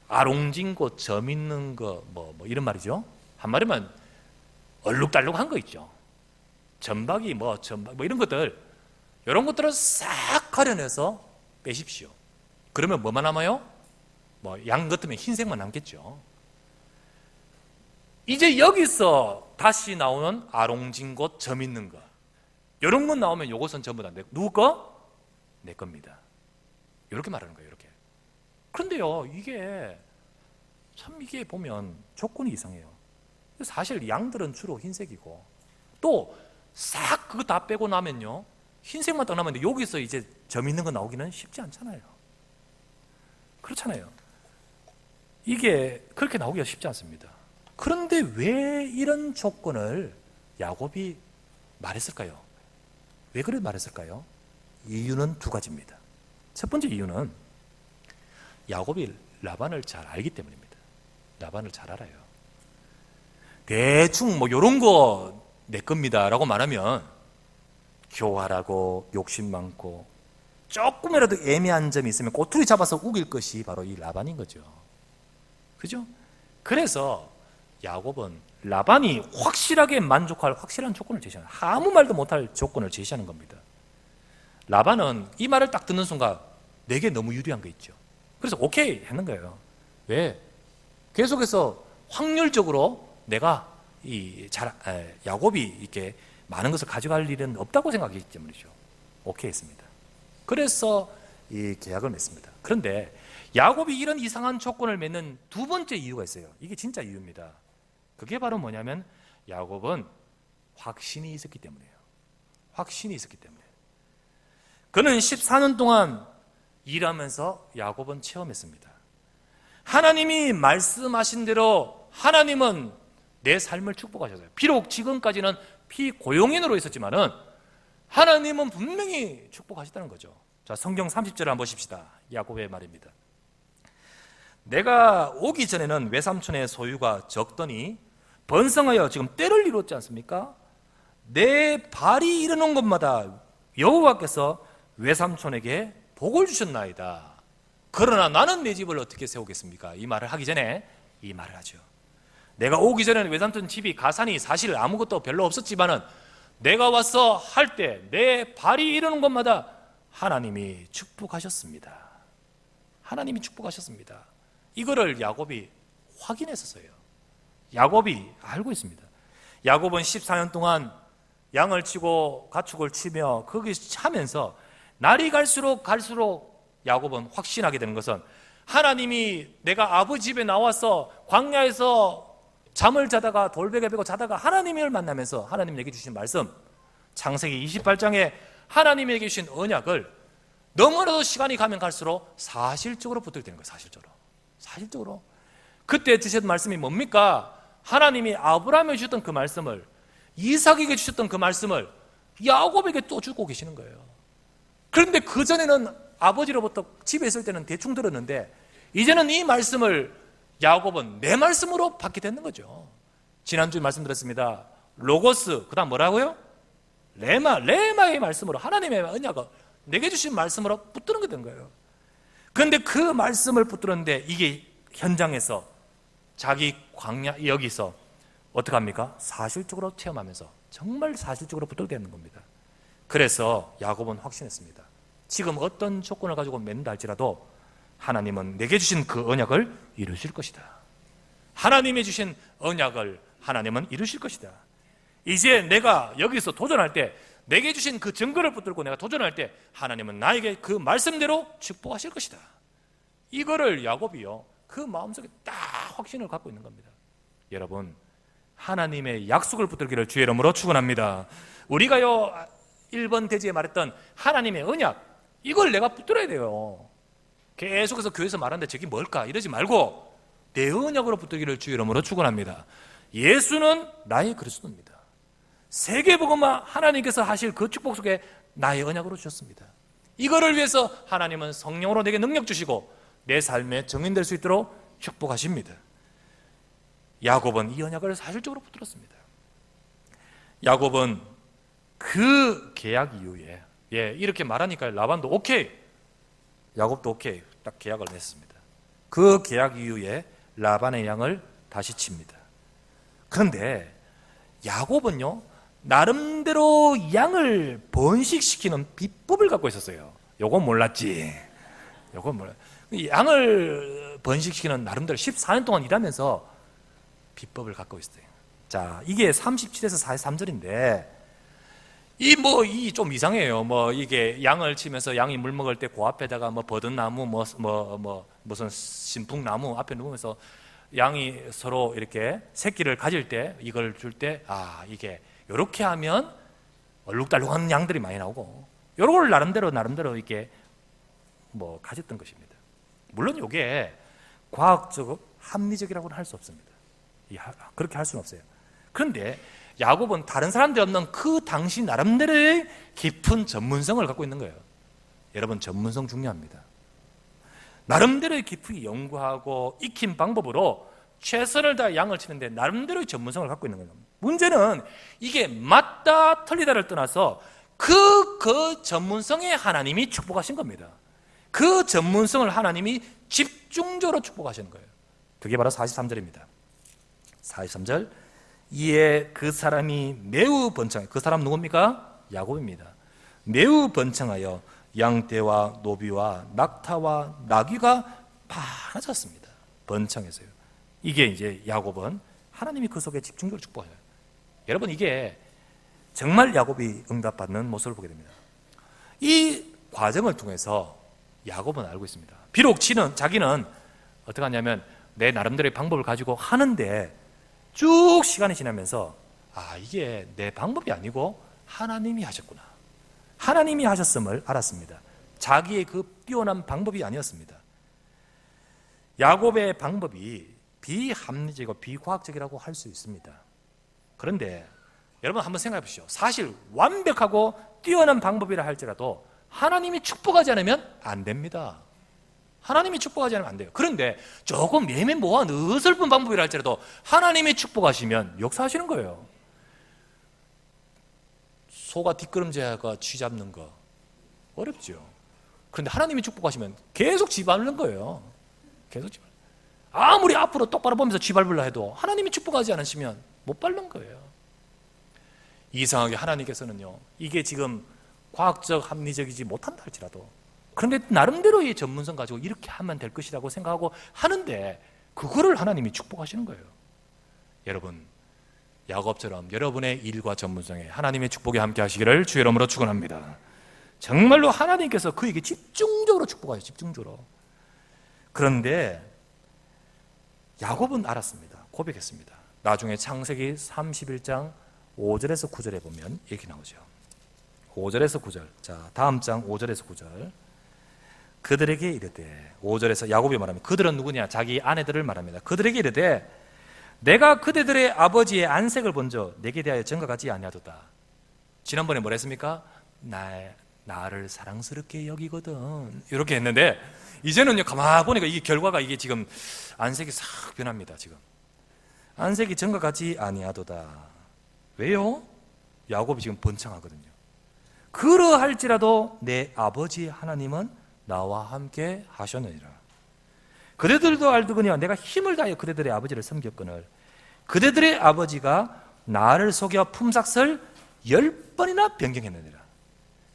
아롱진 것, 점 있는 거, 뭐 이런 말이죠. 한마디만 얼룩달룩한 거 있죠. 점박이 뭐 이런 것들, 이런 것들을 싹 가려내서 빼십시오. 그러면 뭐만 남아요? 양 같으면 흰색만 남겠죠. 이제 여기서 다시 나오는 아롱진 것, 점 있는 것, 이런 것 나오면 이것은 전부 다 누구 거? 내 겁니다. 이렇게 말하는 거예요. 이렇게. 그런데요, 이게 보면 조건이 이상해요. 사실 양들은 주로 흰색이고, 또 싹 그거 다 빼고 나면요, 흰색만 딱 남았는데 여기서 이제 점 있는 거 나오기는 쉽지 않잖아요. 그렇잖아요. 이게 그렇게 나오기가 쉽지 않습니다. 그런데 왜 이런 조건을 야곱이 말했을까요? 왜 그래 말했을까요? 이유는 두 가지입니다. 첫 번째 이유는 야곱이 라반을 잘 알기 때문입니다. 라반을 잘 알아요. 대충 뭐 요런 거 내 겁니다 라고 말하면 교활하고 욕심 많고 조금이라도 애매한 점이 있으면 꼬투리 잡아서 우길 것이 바로 이 라반인 거죠. 그죠? 그래서 야곱은 라반이 확실하게 만족할 확실한 조건을 제시하는, 아무 말도 못할 조건을 제시하는 겁니다. 라반은 이 말을 딱 듣는 순간 내게 너무 유리한 거 있죠. 그래서 오케이 했는 거예요. 왜? 계속해서 확률적으로 내가 야곱이 이렇게 많은 것을 가져갈 일은 없다고 생각했기 때문이죠. 오케이 했습니다. 그래서 이 계약을 맺습니다. 그런데 야곱이 이런 이상한 조건을 맺는 두 번째 이유가 있어요. 이게 진짜 이유입니다. 그게 바로 뭐냐면 야곱은 확신이 있었기 때문이에요. 확신이 있었기 때문에. 그는 14년 동안 일하면서 야곱은 체험했습니다. 하나님이 말씀하신 대로 하나님은 내 삶을 축복하셨어요. 비록 지금까지는 피고용인으로 있었지만은 하나님은 분명히 축복하셨다는 거죠. 자, 성경 30절을 한번 보십시다. 야곱의 말입니다. 내가 오기 전에는 외삼촌의 소유가 적더니 번성하여 지금 때를 이뤘지 않습니까? 내 발이 이르는 곳마다 여호와께서 외삼촌에게 복을 주셨나이다. 그러나 나는 내 집을 어떻게 세우겠습니까? 이 말을 하기 전에 이 말을 하죠. 내가 오기 전에는 외삼촌 집이 가산이 사실 아무것도 별로 없었지만은 내가 와서 할 때 내 발이 이르는 곳마다 하나님이 축복하셨습니다. 하나님이 축복하셨습니다. 이거를 야곱이 확인했었어요. 야곱이 알고 있습니다. 야곱은 14년 동안 양을 치고 가축을 치며 거기 하면서 날이 갈수록 야곱은 확신하게 되는 것은 하나님이 내가 아버지 집에 나와서 광야에서 잠을 자다가 돌베개 베고 자다가 하나님을 만나면서 하나님 내게 주신 말씀, 창세기 28장에 하나님에게 주신 언약을 너무나도 시간이 가면 갈수록 사실적으로 붙들게 되는 거예요. 사실적으로. 그때 주셨던 말씀이 뭡니까? 하나님이 아브라함에게 주셨던 그 말씀을, 이삭에게 주셨던 그 말씀을 야곱에게 또 주고 계시는 거예요. 그런데 그전에는 아버지로부터 집에 있을 때는 대충 들었는데 이제는 이 말씀을 야곱은 내 말씀으로 받게 되는 거죠. 지난주에 말씀드렸습니다. 로고스, 그 다음 뭐라고요? 레마의 말씀으로, 하나님의 언약을 내게 주신 말씀으로 붙드는 게 된 거예요. 그런데 그 말씀을 붙들었는데 이게 현장에서 자기 광야 여기서 어떻게 합니까? 사실적으로 체험하면서 정말 사실적으로 붙들게 되는 겁니다. 그래서 야곱은 확신했습니다. 지금 어떤 조건을 가지고 맺는다 할지라도 하나님은 내게 주신 그 언약을 이루실 것이다. 하나님이 주신 언약을 하나님은 이루실 것이다. 이제 내가 여기서 도전할 때, 내게 주신 그 증거를 붙들고 내가 도전할 때 하나님은 나에게 그 말씀대로 축복하실 것이다. 이거를 야곱이요, 그 마음속에 딱 확신을 갖고 있는 겁니다. 여러분, 하나님의 약속을 붙들기를 주의 이름으로 축원합니다. 우리가요 1번 대지에 말했던 하나님의 언약, 이걸 내가 붙들어야 돼요. 계속해서 교회에서 말하는데 저게 뭘까 이러지 말고 내 언약으로 붙들기를 주의 이름으로 축원합니다. 예수는 나의 그리스도입니다. 세계복음화 하나님께서 하실 그 축복 속에 나의 언약으로 주셨습니다. 이거를 위해서 하나님은 성령으로 내게 능력 주시고 내 삶에 정인될 수 있도록 축복하십니다. 야곱은 이 언약을 사실적으로 붙들었습니다. 야곱은 그 계약 이후에 이렇게 말하니까 라반도 오케이, 야곱도 오케이, 딱 계약을 맺습니다. 그 계약 이후에 라반의 양을 다시 칩니다. 그런데 야곱은요 나름대로 양을 번식시키는 비법을 갖고 있었어요. 요건 몰랐지. 요건 몰라. 양을 번식시키는 나름대로 14년 동안 일하면서 비법을 갖고 있어요. 자, 이게 37에서 43절인데 이 좀 이상해요. 이게 양을 치면서 양이 물 먹을 때 그 앞에다가 버든나무 무슨 신풍나무 앞에 누우면서 양이 서로 이렇게 새끼를 가질 때 이걸 줄 때 이게 이렇게 하면 얼룩달룩한 양들이 많이 나오고 이런 걸 나름대로 이렇게 가졌던 것입니다. 물론 이게 과학적 합리적이라고는 할 수 없습니다. 그렇게 할 수는 없어요. 그런데 야곱은 다른 사람들이 없는 그 당시 나름대로의 깊은 전문성을 갖고 있는 거예요. 여러분, 전문성 중요합니다. 나름대로의 깊이 연구하고 익힌 방법으로 최선을 다해 양을 치는데 나름대로의 전문성을 갖고 있는 거예요. 문제는 이게 맞다 틀리다를 떠나서 그 전문성에 하나님이 축복하신 겁니다. 그 전문성을 하나님이 집중적으로 축복하시는 거예요. 그게 바로 43절입니다. 43절, 이에 그 사람이 매우 번창하여, 그 사람 누굽니까? 야곱입니다. 매우 번창하여 양떼와 노비와 낙타와 나귀가 많아졌습니다. 번창해서요. 이게 이제 야곱은 하나님이 그 속에 집중적으로 축복하셔요. 여러분, 이게 정말 야곱이 응답받는 모습을 보게 됩니다. 이 과정을 통해서 야곱은 알고 있습니다. 비록 자기는 어떻게 하냐면 내 나름대로의 방법을 가지고 하는데 쭉 시간이 지나면서 이게 내 방법이 아니고 하나님이 하셨구나, 하나님이 하셨음을 알았습니다. 자기의 그 뛰어난 방법이 아니었습니다. 야곱의 방법이 비합리적이고 비과학적이라고 할 수 있습니다. 그런데 여러분 한번 생각해 보시죠. 사실 완벽하고 뛰어난 방법이라 할지라도 하나님이 축복하지 않으면 안 됩니다. 하나님이 축복하지 않으면 안 돼요. 그런데 조금 애매모호한 어설픈 방법이라 할지라도 하나님이 축복하시면 역사하시는 거예요. 소가 뒷걸음질하다가 쥐 잡는 거 어렵죠. 그런데 하나님이 축복하시면 계속 쥐 밟는 거예요. 계속 쥐 밟는. 아무리 앞으로 똑바로 보면서 쥐 밟으려 해도 하나님이 축복하지 않으시면 못 밟는 거예요. 이상하게 하나님께서는요, 이게 지금 과학적 합리적이지 못한다 할지라도, 그런데 나름대로의 전문성 가지고 이렇게 하면 될 것이라고 생각하고 하는데 그거를 하나님이 축복하시는 거예요. 여러분, 야곱처럼 여러분의 일과 전문성에 하나님의 축복이 함께 하시기를 주의 이름으로 축원합니다. 정말로 하나님께서 그에게 집중적으로 축복하셔요. 집중적으로. 그런데 야곱은 알았습니다. 고백했습니다. 나중에 창세기 31장 5절에서 9절에 보면 얘기 나오죠. 5절에서 9절. 자, 다음 장 5절에서 9절. 그들에게 이르되, 5절에서 야곱이 말합니다. 그들은 누구냐? 자기 아내들을 말합니다. 그들에게 이르되, 내가 그대들의 아버지의 안색을 본저 내게 대하여 전가하지 아니하도다. 지난번에 뭐라 했습니까? 나를 사랑스럽게 여기거든, 이렇게 했는데 이제는요, 가만히 보니까 이게 결과가 이게 지금 안색이 싹 변합니다. 지금 안색이 전가하지 아니하도다. 왜요? 야곱이 지금 번창하거든요. 그러할지라도 내 아버지 하나님은 나와 함께 하셨느니라. 그대들도 알더거니와 내가 힘을 다하여 그대들의 아버지를 섬겼거늘 그대들의 아버지가 나를 속여 품삯을 10번이나 변경했느니라.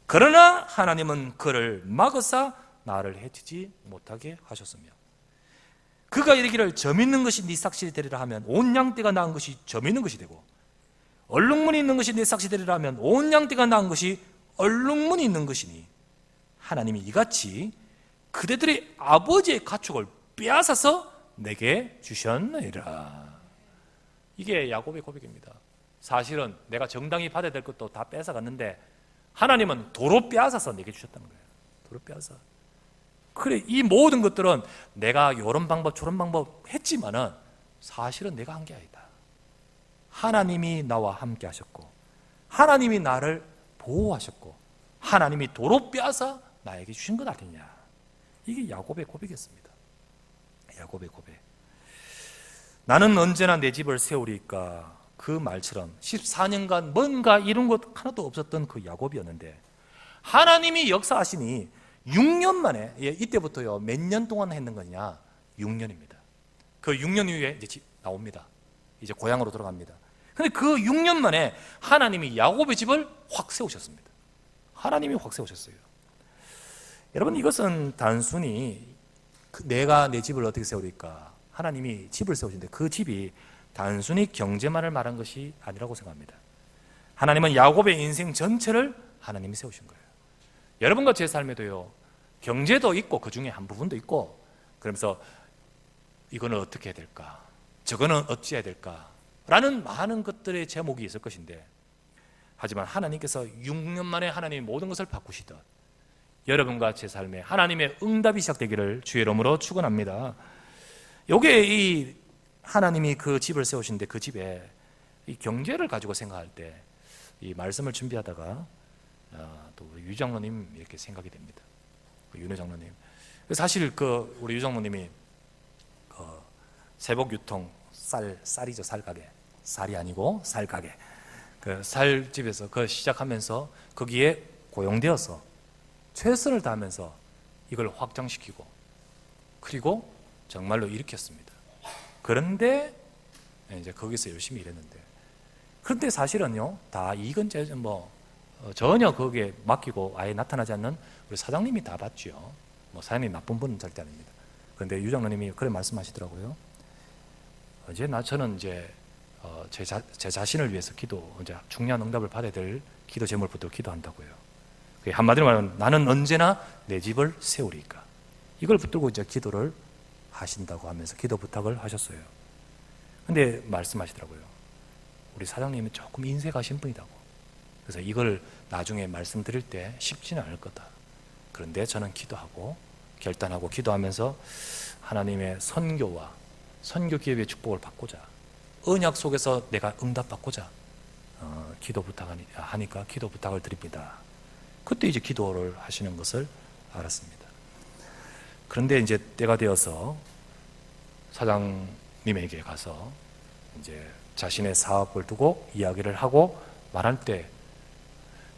그러나 하나님은 그를 막으사 나를 해치지 못하게 하셨으며, 그가 이르기를 점 있는 것이 네 삭실이 되리라 하면 온 양떼가 낳은 것이 점 있는 것이 되고, 얼룩무늬 있는 것이 네 삭실이 되리라 하면 온 양떼가 낳은 것이 얼룩무늬 있는 것이니, 하나님이 이같이 그대들의 아버지의 가축을 빼앗아서 내게 주셨느니라. 이게 야곱의 고백입니다. 사실은 내가 정당히 받아야 될 것도 다 뺏어갔는데 하나님은 도로 빼앗아서 내게 주셨다는 거예요. 도로 빼앗아. 그래, 이 모든 것들은 내가 이런 방법 저런 방법 했지만은 사실은 내가 한 게 아니다. 하나님이 나와 함께 하셨고, 하나님이 나를 보호하셨고, 하나님이 도로 빼앗아 나에게 주신 것 아니냐. 이게 야곱의 고백이었습니다. 야곱의 고백. 나는 언제나 내 집을 세우리까, 그 말처럼 14년간 뭔가 이룬 것 하나도 없었던 그 야곱이었는데 하나님이 역사하시니 6년 만에, 이때부터요 몇 년 동안 했는 거냐? 6년입니다. 그 6년 후에 이제 나옵니다. 이제 고향으로 돌아갑니다. 근데 그 6년 만에 하나님이 야곱의 집을 확 세우셨습니다. 하나님이 확 세우셨어요. 여러분, 이것은 단순히 내가 내 집을 어떻게 세우리까, 하나님이 집을 세우신데 그 집이 단순히 경제만을 말한 것이 아니라고 생각합니다. 하나님은 야곱의 인생 전체를 하나님이 세우신 거예요. 여러분과 제 삶에도요, 경제도 있고 그 중에 한 부분도 있고, 그러면서 이거는 어떻게 해야 될까, 저거는 어찌해야 될까? 라는 많은 것들의 제목이 있을 것인데, 하지만 하나님께서 6년 만에 하나님이 모든 것을 바꾸시듯 여러분과 제 삶에 하나님의 응답이 시작되기를 주의 이름으로 축원합니다. 요게 이 하나님이 그 집을 세우신데, 그 집에 이 경제를 가지고 생각할 때 이 말씀을 준비하다가 또 우리 유 장로님 이렇게 생각이 됩니다. 윤회 장로님, 사실 우리 유 장로님이 세복 유통 쌀이죠, 쌀가게, 쌀이 아니고 쌀가게, 그 쌀집에서 그 시작하면서 거기에 고용되어서 최선을 다하면서 이걸 확장시키고 그리고 정말로 일으켰습니다. 그런데 이제 거기서 열심히 일했는데, 그런데 사실은요, 다 이건 전혀 거기에 맡기고 아예 나타나지 않는 우리 사장님이 다 봤죠. 사장님이 나쁜 분은 절대 아닙니다. 그런데 유 장로님이 그래 말씀하시더라고요. 저는 이제 제 자신을 위해서 이제 중요한 응답을 받아야 될 기도 제목을 붙들고 기도한다고요. 한마디로 말하면 나는 언제나 내 집을 세우리까, 이걸 붙들고 이제 기도를 하신다고 하면서 기도 부탁을 하셨어요. 근데 말씀하시더라고요. 우리 사장님이 조금 인색하신 분이라고. 그래서 이걸 나중에 말씀드릴 때 쉽지는 않을 거다. 그런데 저는 기도하고 결단하고 기도하면서 하나님의 선교와 선교 기업의 축복을 받고자, 언약 속에서 내가 응답받고자 기도 부탁하니까 기도 부탁을 드립니다. 그때 이제 기도를 하시는 것을 알았습니다. 그런데 이제 때가 되어서 사장님에게 가서 이제 자신의 사업을 두고 이야기를 하고 말할 때,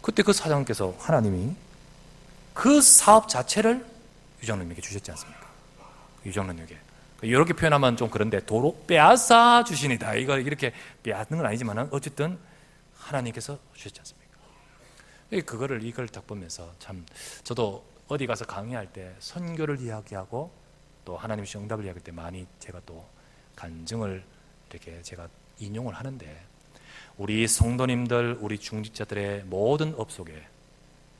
그때 그 사장님께서 하나님이 그 사업 자체를 유장로님에게 주셨지 않습니까? 유장로님에게. 이렇게 표현하면 좀 그런데 도로 빼앗아 주시니다. 이걸 이렇게 빼앗는 건 아니지만 어쨌든 하나님께서 주셨지 않습니까? 이걸 딱 보면서 참, 저도 어디 가서 강의할 때 선교를 이야기하고 또 하나님 씨 응답을 이야기할 때 많이 제가 또 간증을 이렇게 제가 인용을 하는데, 우리 성도님들, 우리 중직자들의 모든 업 속에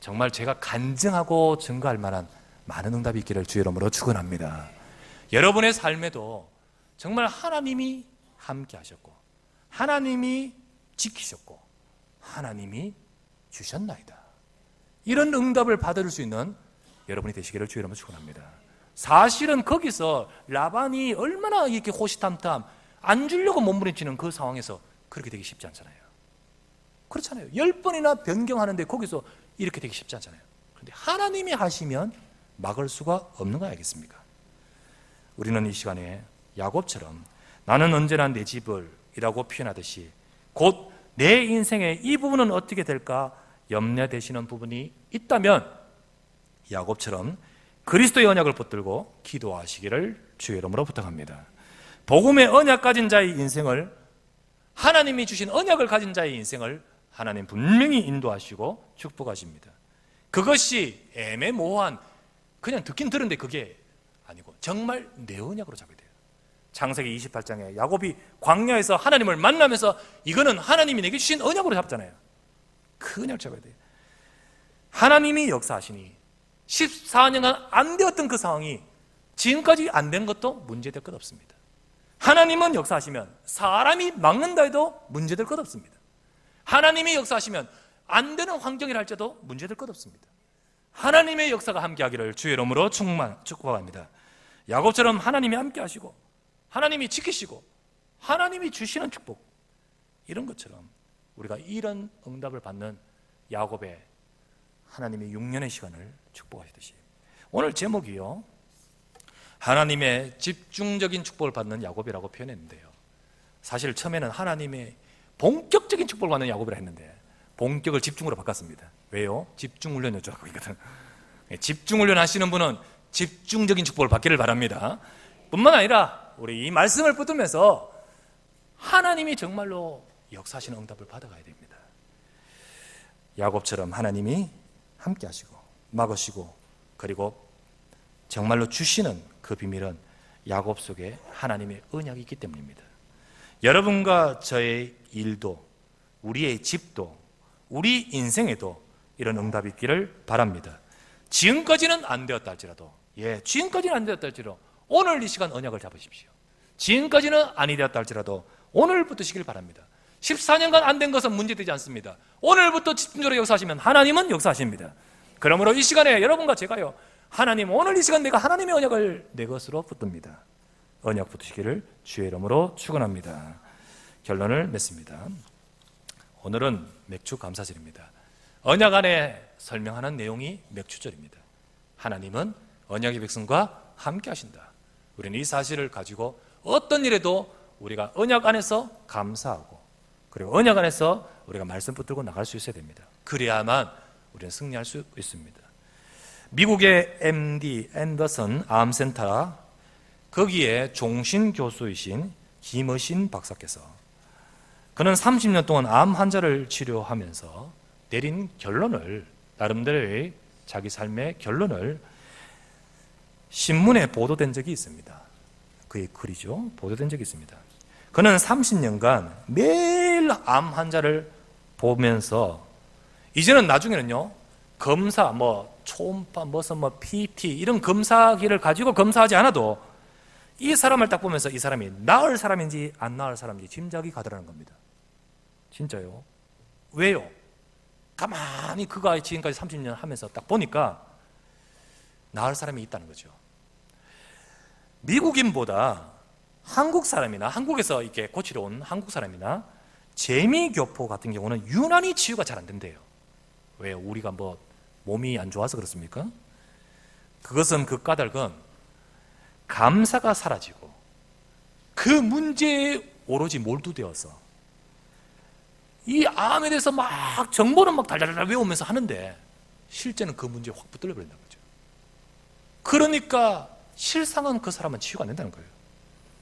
정말 제가 간증하고 증거할 만한 많은 응답이 있기를 주의 이름으로 축원합니다. 여러분의 삶에도 정말 하나님이 함께 하셨고 하나님이 지키셨고 하나님이 주셨나이다, 이런 응답을 받을 수 있는 여러분이 되시기를 주의 이름으로 축원합니다. 사실은 거기서 라반이 얼마나 이렇게 호시탐탐 안 주려고 몸부림치는 그 상황에서 그렇게 되기 쉽지 않잖아요. 그렇잖아요. 10번이나 변경하는데 거기서 이렇게 되기 쉽지 않잖아요. 그런데 하나님이 하시면 막을 수가 없는 거 알겠습니까? 우리는 이 시간에 야곱처럼 나는 언제나 내 집을 이라고 표현하듯이 곧 내 인생의 이 부분은 어떻게 될까 염려되시는 부분이 있다면 야곱처럼 그리스도의 언약을 붙들고 기도하시기를 주의 이름으로 부탁합니다. 복음의 언약 가진 자의 인생을, 하나님이 주신 언약을 가진 자의 인생을 하나님 분명히 인도하시고 축복하십니다. 그것이 애매모호한 그냥 듣긴 들은데 그게 아니고 정말 내 언약으로 잡아야 돼요. 창세기 28장에 야곱이 광야에서 하나님을 만나면서 이거는 하나님이 내게 주신 언약으로 잡잖아요. 그 언약을 잡아야 돼요. 하나님이 역사하시니 14년간 안 되었던 그 상황이 지금까지 안 된 것도 문제될 것 없습니다. 하나님은 역사하시면 사람이 막는다 해도 문제될 것 없습니다. 하나님이 역사하시면 안 되는 환경이라 할지라도 문제될 것 없습니다. 하나님의 역사가 함께하기를 주의 이름으로 축복합니다. 야곱처럼 하나님이 함께하시고 하나님이 지키시고 하나님이 주시는 축복, 이런 것처럼 우리가 이런 응답을 받는 야곱의 하나님의 6년의 시간을 축복하시듯이, 오늘 제목이요, 하나님의 집중적인 축복을 받는 야곱이라고 표현했는데요, 사실 처음에는 하나님의 본격적인 축복을 받는 야곱이라 했는데 본격을 집중으로 바꿨습니다. 왜요? 집중훈련 요청하고 있거든. 집중훈련 하시는 분은 집중적인 축복을 받기를 바랍니다. 뿐만 아니라 우리 이 말씀을 붙들면서 하나님이 정말로 역사하시는 응답을 받아가야 됩니다. 야곱처럼 하나님이 함께 하시고 막으시고 그리고 정말로 주시는 그 비밀은 야곱 속에 하나님의 언약이 있기 때문입니다. 여러분과 저의 일도, 우리의 집도, 우리 인생에도 이런 응답이 있기를 바랍니다. 지금까지는 안 되었다 할지라도, 지금까지는 안 되었다 할지라도 오늘 이 시간 언약을 잡으십시오. 지금까지는 아니 되었다 할지라도 오늘부터 시길 바랍니다. 14년간 안 된 것은 문제되지 않습니다. 오늘부터 집중적으로 역사하시면 하나님은 역사하십니다. 그러므로 이 시간에 여러분과 제가요, 하나님, 오늘 이 시간 내가 하나님의 언약을 내 것으로 붙듭니다. 언약 붙으시기를 주의 이름으로 축원합니다. 결론을 맺습니다. 오늘은 맥주 감사절입니다. 언약 안에 설명하는 내용이 맥주절입니다. 하나님은 언약의 백성과 함께 하신다. 우리는 이 사실을 가지고 어떤 일에도 우리가 언약 안에서 감사하고, 그리고 언약 안에서 우리가 말씀 붙들고 나갈 수 있어야 됩니다. 그래야만 우리는 승리할 수 있습니다. 미국의 MD 앤더슨 암센터, 거기에 종신 교수이신 김의신 박사께서, 그는 30년 동안 암 환자를 치료하면서 내린 결론을, 나름대로의 자기 삶의 결론을 신문에 보도된 적이 있습니다. 그의 글이죠. 보도된 적이 있습니다. 그는 30년간 매일 암 환자를 보면서 이제는 나중에는요, 검사, 초음파, PT 이런 검사기를 가지고 검사하지 않아도 이 사람을 딱 보면서 이 사람이 나을 사람인지 안 나을 사람인지 짐작이 가더라는 겁니다. 진짜요. 왜요? 가만히 그가 지금까지 30년 하면서 딱 보니까 나을 사람이 있다는 거죠. 미국인보다 한국 사람이나 한국에서 이렇게 고치러 온 한국 사람이나 재미교포 같은 경우는 유난히 치유가 잘 안 된대요. 왜? 우리가 몸이 안 좋아서 그렇습니까? 그것은, 그 까닭은 감사가 사라지고 그 문제에 오로지 몰두되어서 이 암에 대해서 막 정보는 달달달 외우면서 하는데 실제는 그 문제에 확 붙들려 버린다는 거죠. 그러니까 실상은 그 사람은 치유가 안 된다는 거예요.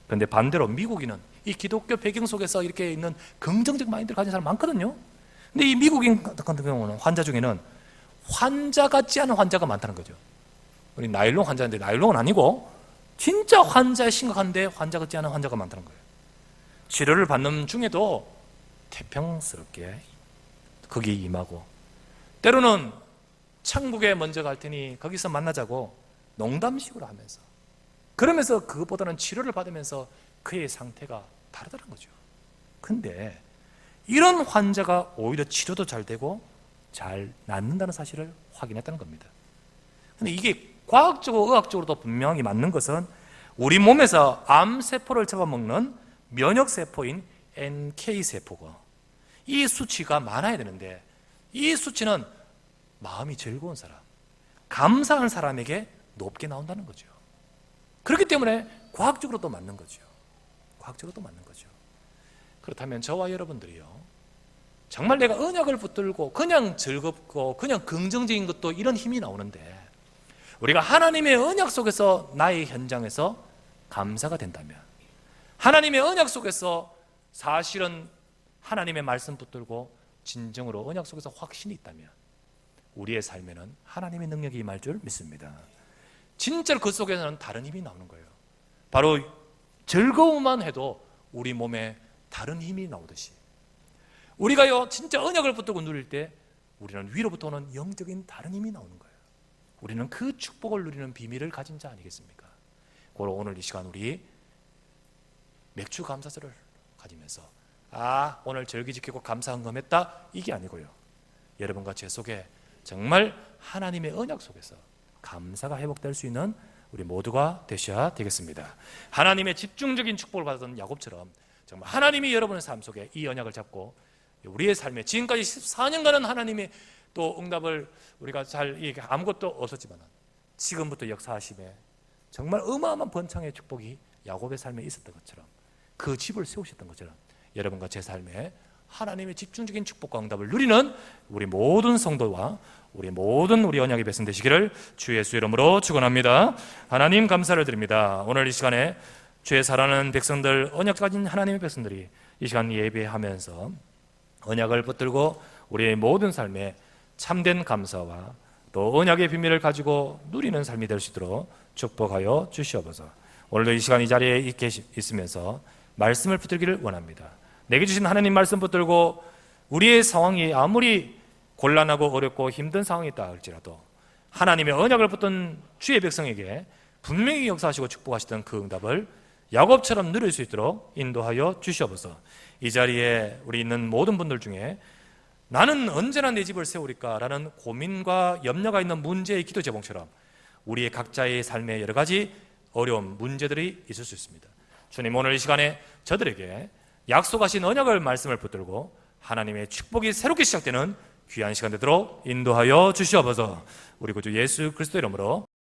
그런데 반대로 미국인은 이 기독교 배경 속에서 이렇게 있는 긍정적 마인드를 가진 사람 많거든요. 근데 이 미국인 같은 경우는 환자 중에는 환자 같지 않은 환자가 많다는 거죠. 우리 나일론 환자인데 나일론은 아니고 진짜 환자에 심각한데 환자 같지 않은 환자가 많다는 거예요. 치료를 받는 중에도 태평스럽게 거기에 임하고, 때로는 천국에 먼저 갈 테니 거기서 만나자고 농담식으로 하면서, 그러면서 그것보다는 치료를 받으면서 그의 상태가 다르다는 거죠. 근데 이런 환자가 오히려 치료도 잘 되고 잘 낫는다는 사실을 확인했다는 겁니다. 근데 이게 과학적으로 의학적으로도 분명히 맞는 것은 우리 몸에서 암세포를 잡아먹는 면역세포인 NK세포가 이 수치가 많아야 되는데, 이 수치는 마음이 즐거운 사람, 감사한 사람에게 높게 나온다는 거죠. 그렇기 때문에 과학적으로도 맞는 거죠. 과학적으로도 맞는 거죠. 그렇다면 저와 여러분들이요, 정말 내가 언약을 붙들고 그냥 즐겁고 그냥 긍정적인 것도 이런 힘이 나오는데, 우리가 하나님의 언약 속에서 나의 현장에서 감사가 된다면, 하나님의 언약 속에서 사실은 하나님의 말씀 붙들고 진정으로 언약 속에서 확신이 있다면 우리의 삶에는 하나님의 능력이 임할 줄 믿습니다. 진짜로 그 속에서는 다른 힘이 나오는 거예요. 바로 즐거움만 해도 우리 몸에 다른 힘이 나오듯이, 우리가요 진짜 언약을 붙들고 누릴 때 우리는 위로부터 오는 영적인 다른 힘이 나오는 거예요. 우리는 그 축복을 누리는 비밀을 가진 자 아니겠습니까? 그걸 오늘 이 시간 우리 맥주 감사절을 가지면서 오늘 절기 지키고 감사 헌금했다, 이게 아니고요, 여러분과 제 속에 정말 하나님의 언약 속에서 감사가 회복될 수 있는 우리 모두가 되셔야 되겠습니다. 하나님의 집중적인 축복을 받았던 야곱처럼 정말 하나님이 여러분의 삶 속에 이 언약을 잡고 우리의 삶에 지금까지 14년간은 하나님의 또 응답을 우리가 잘 아무것도 없었지만 지금부터 역사하심에 정말 어마어마한 번창의 축복이 야곱의 삶에 있었던 것처럼, 그 집을 세우셨던 것처럼 여러분과 제 삶에 하나님의 집중적인 축복과 응답을 누리는 우리 모든 성도와 우리 모든 우리 언약의 백성 되시기를 주 예수 이름으로 축원합니다. 하나님 감사를 드립니다. 오늘 이 시간에 주의 사랑하는 백성들, 언약 가진 하나님의 백성들이 이 시간 예배하면서 언약을 붙들고 우리의 모든 삶에 참된 감사와 또 언약의 비밀을 가지고 누리는 삶이 될 수 있도록 축복하여 주시옵소서. 오늘도 이 시간 이 자리에 있으면서 말씀을 붙들기를 원합니다. 내게 주신 하나님 말씀 붙들고 우리의 상황이 아무리 곤란하고 어렵고 힘든 상황이 있다 할지라도 하나님의 언약을 붙든 주의 백성에게 분명히 역사하시고 축복하시던 그 응답을 야곱처럼 누릴 수 있도록 인도하여 주시옵소서. 이 자리에 우리 있는 모든 분들 중에 나는 언제나 내 집을 세우리까 라는 고민과 염려가 있는 문제의 기도 제목처럼 우리의 각자의 삶에 여러 가지 어려운 문제들이 있을 수 있습니다. 주님, 오늘 이 시간에 저들에게 약속하신 언약을 말씀을 붙들고 하나님의 축복이 새롭게 시작되는 귀한 시간 되도록 인도하여 주시옵소서. 우리 구주 예수 그리스도 이름으로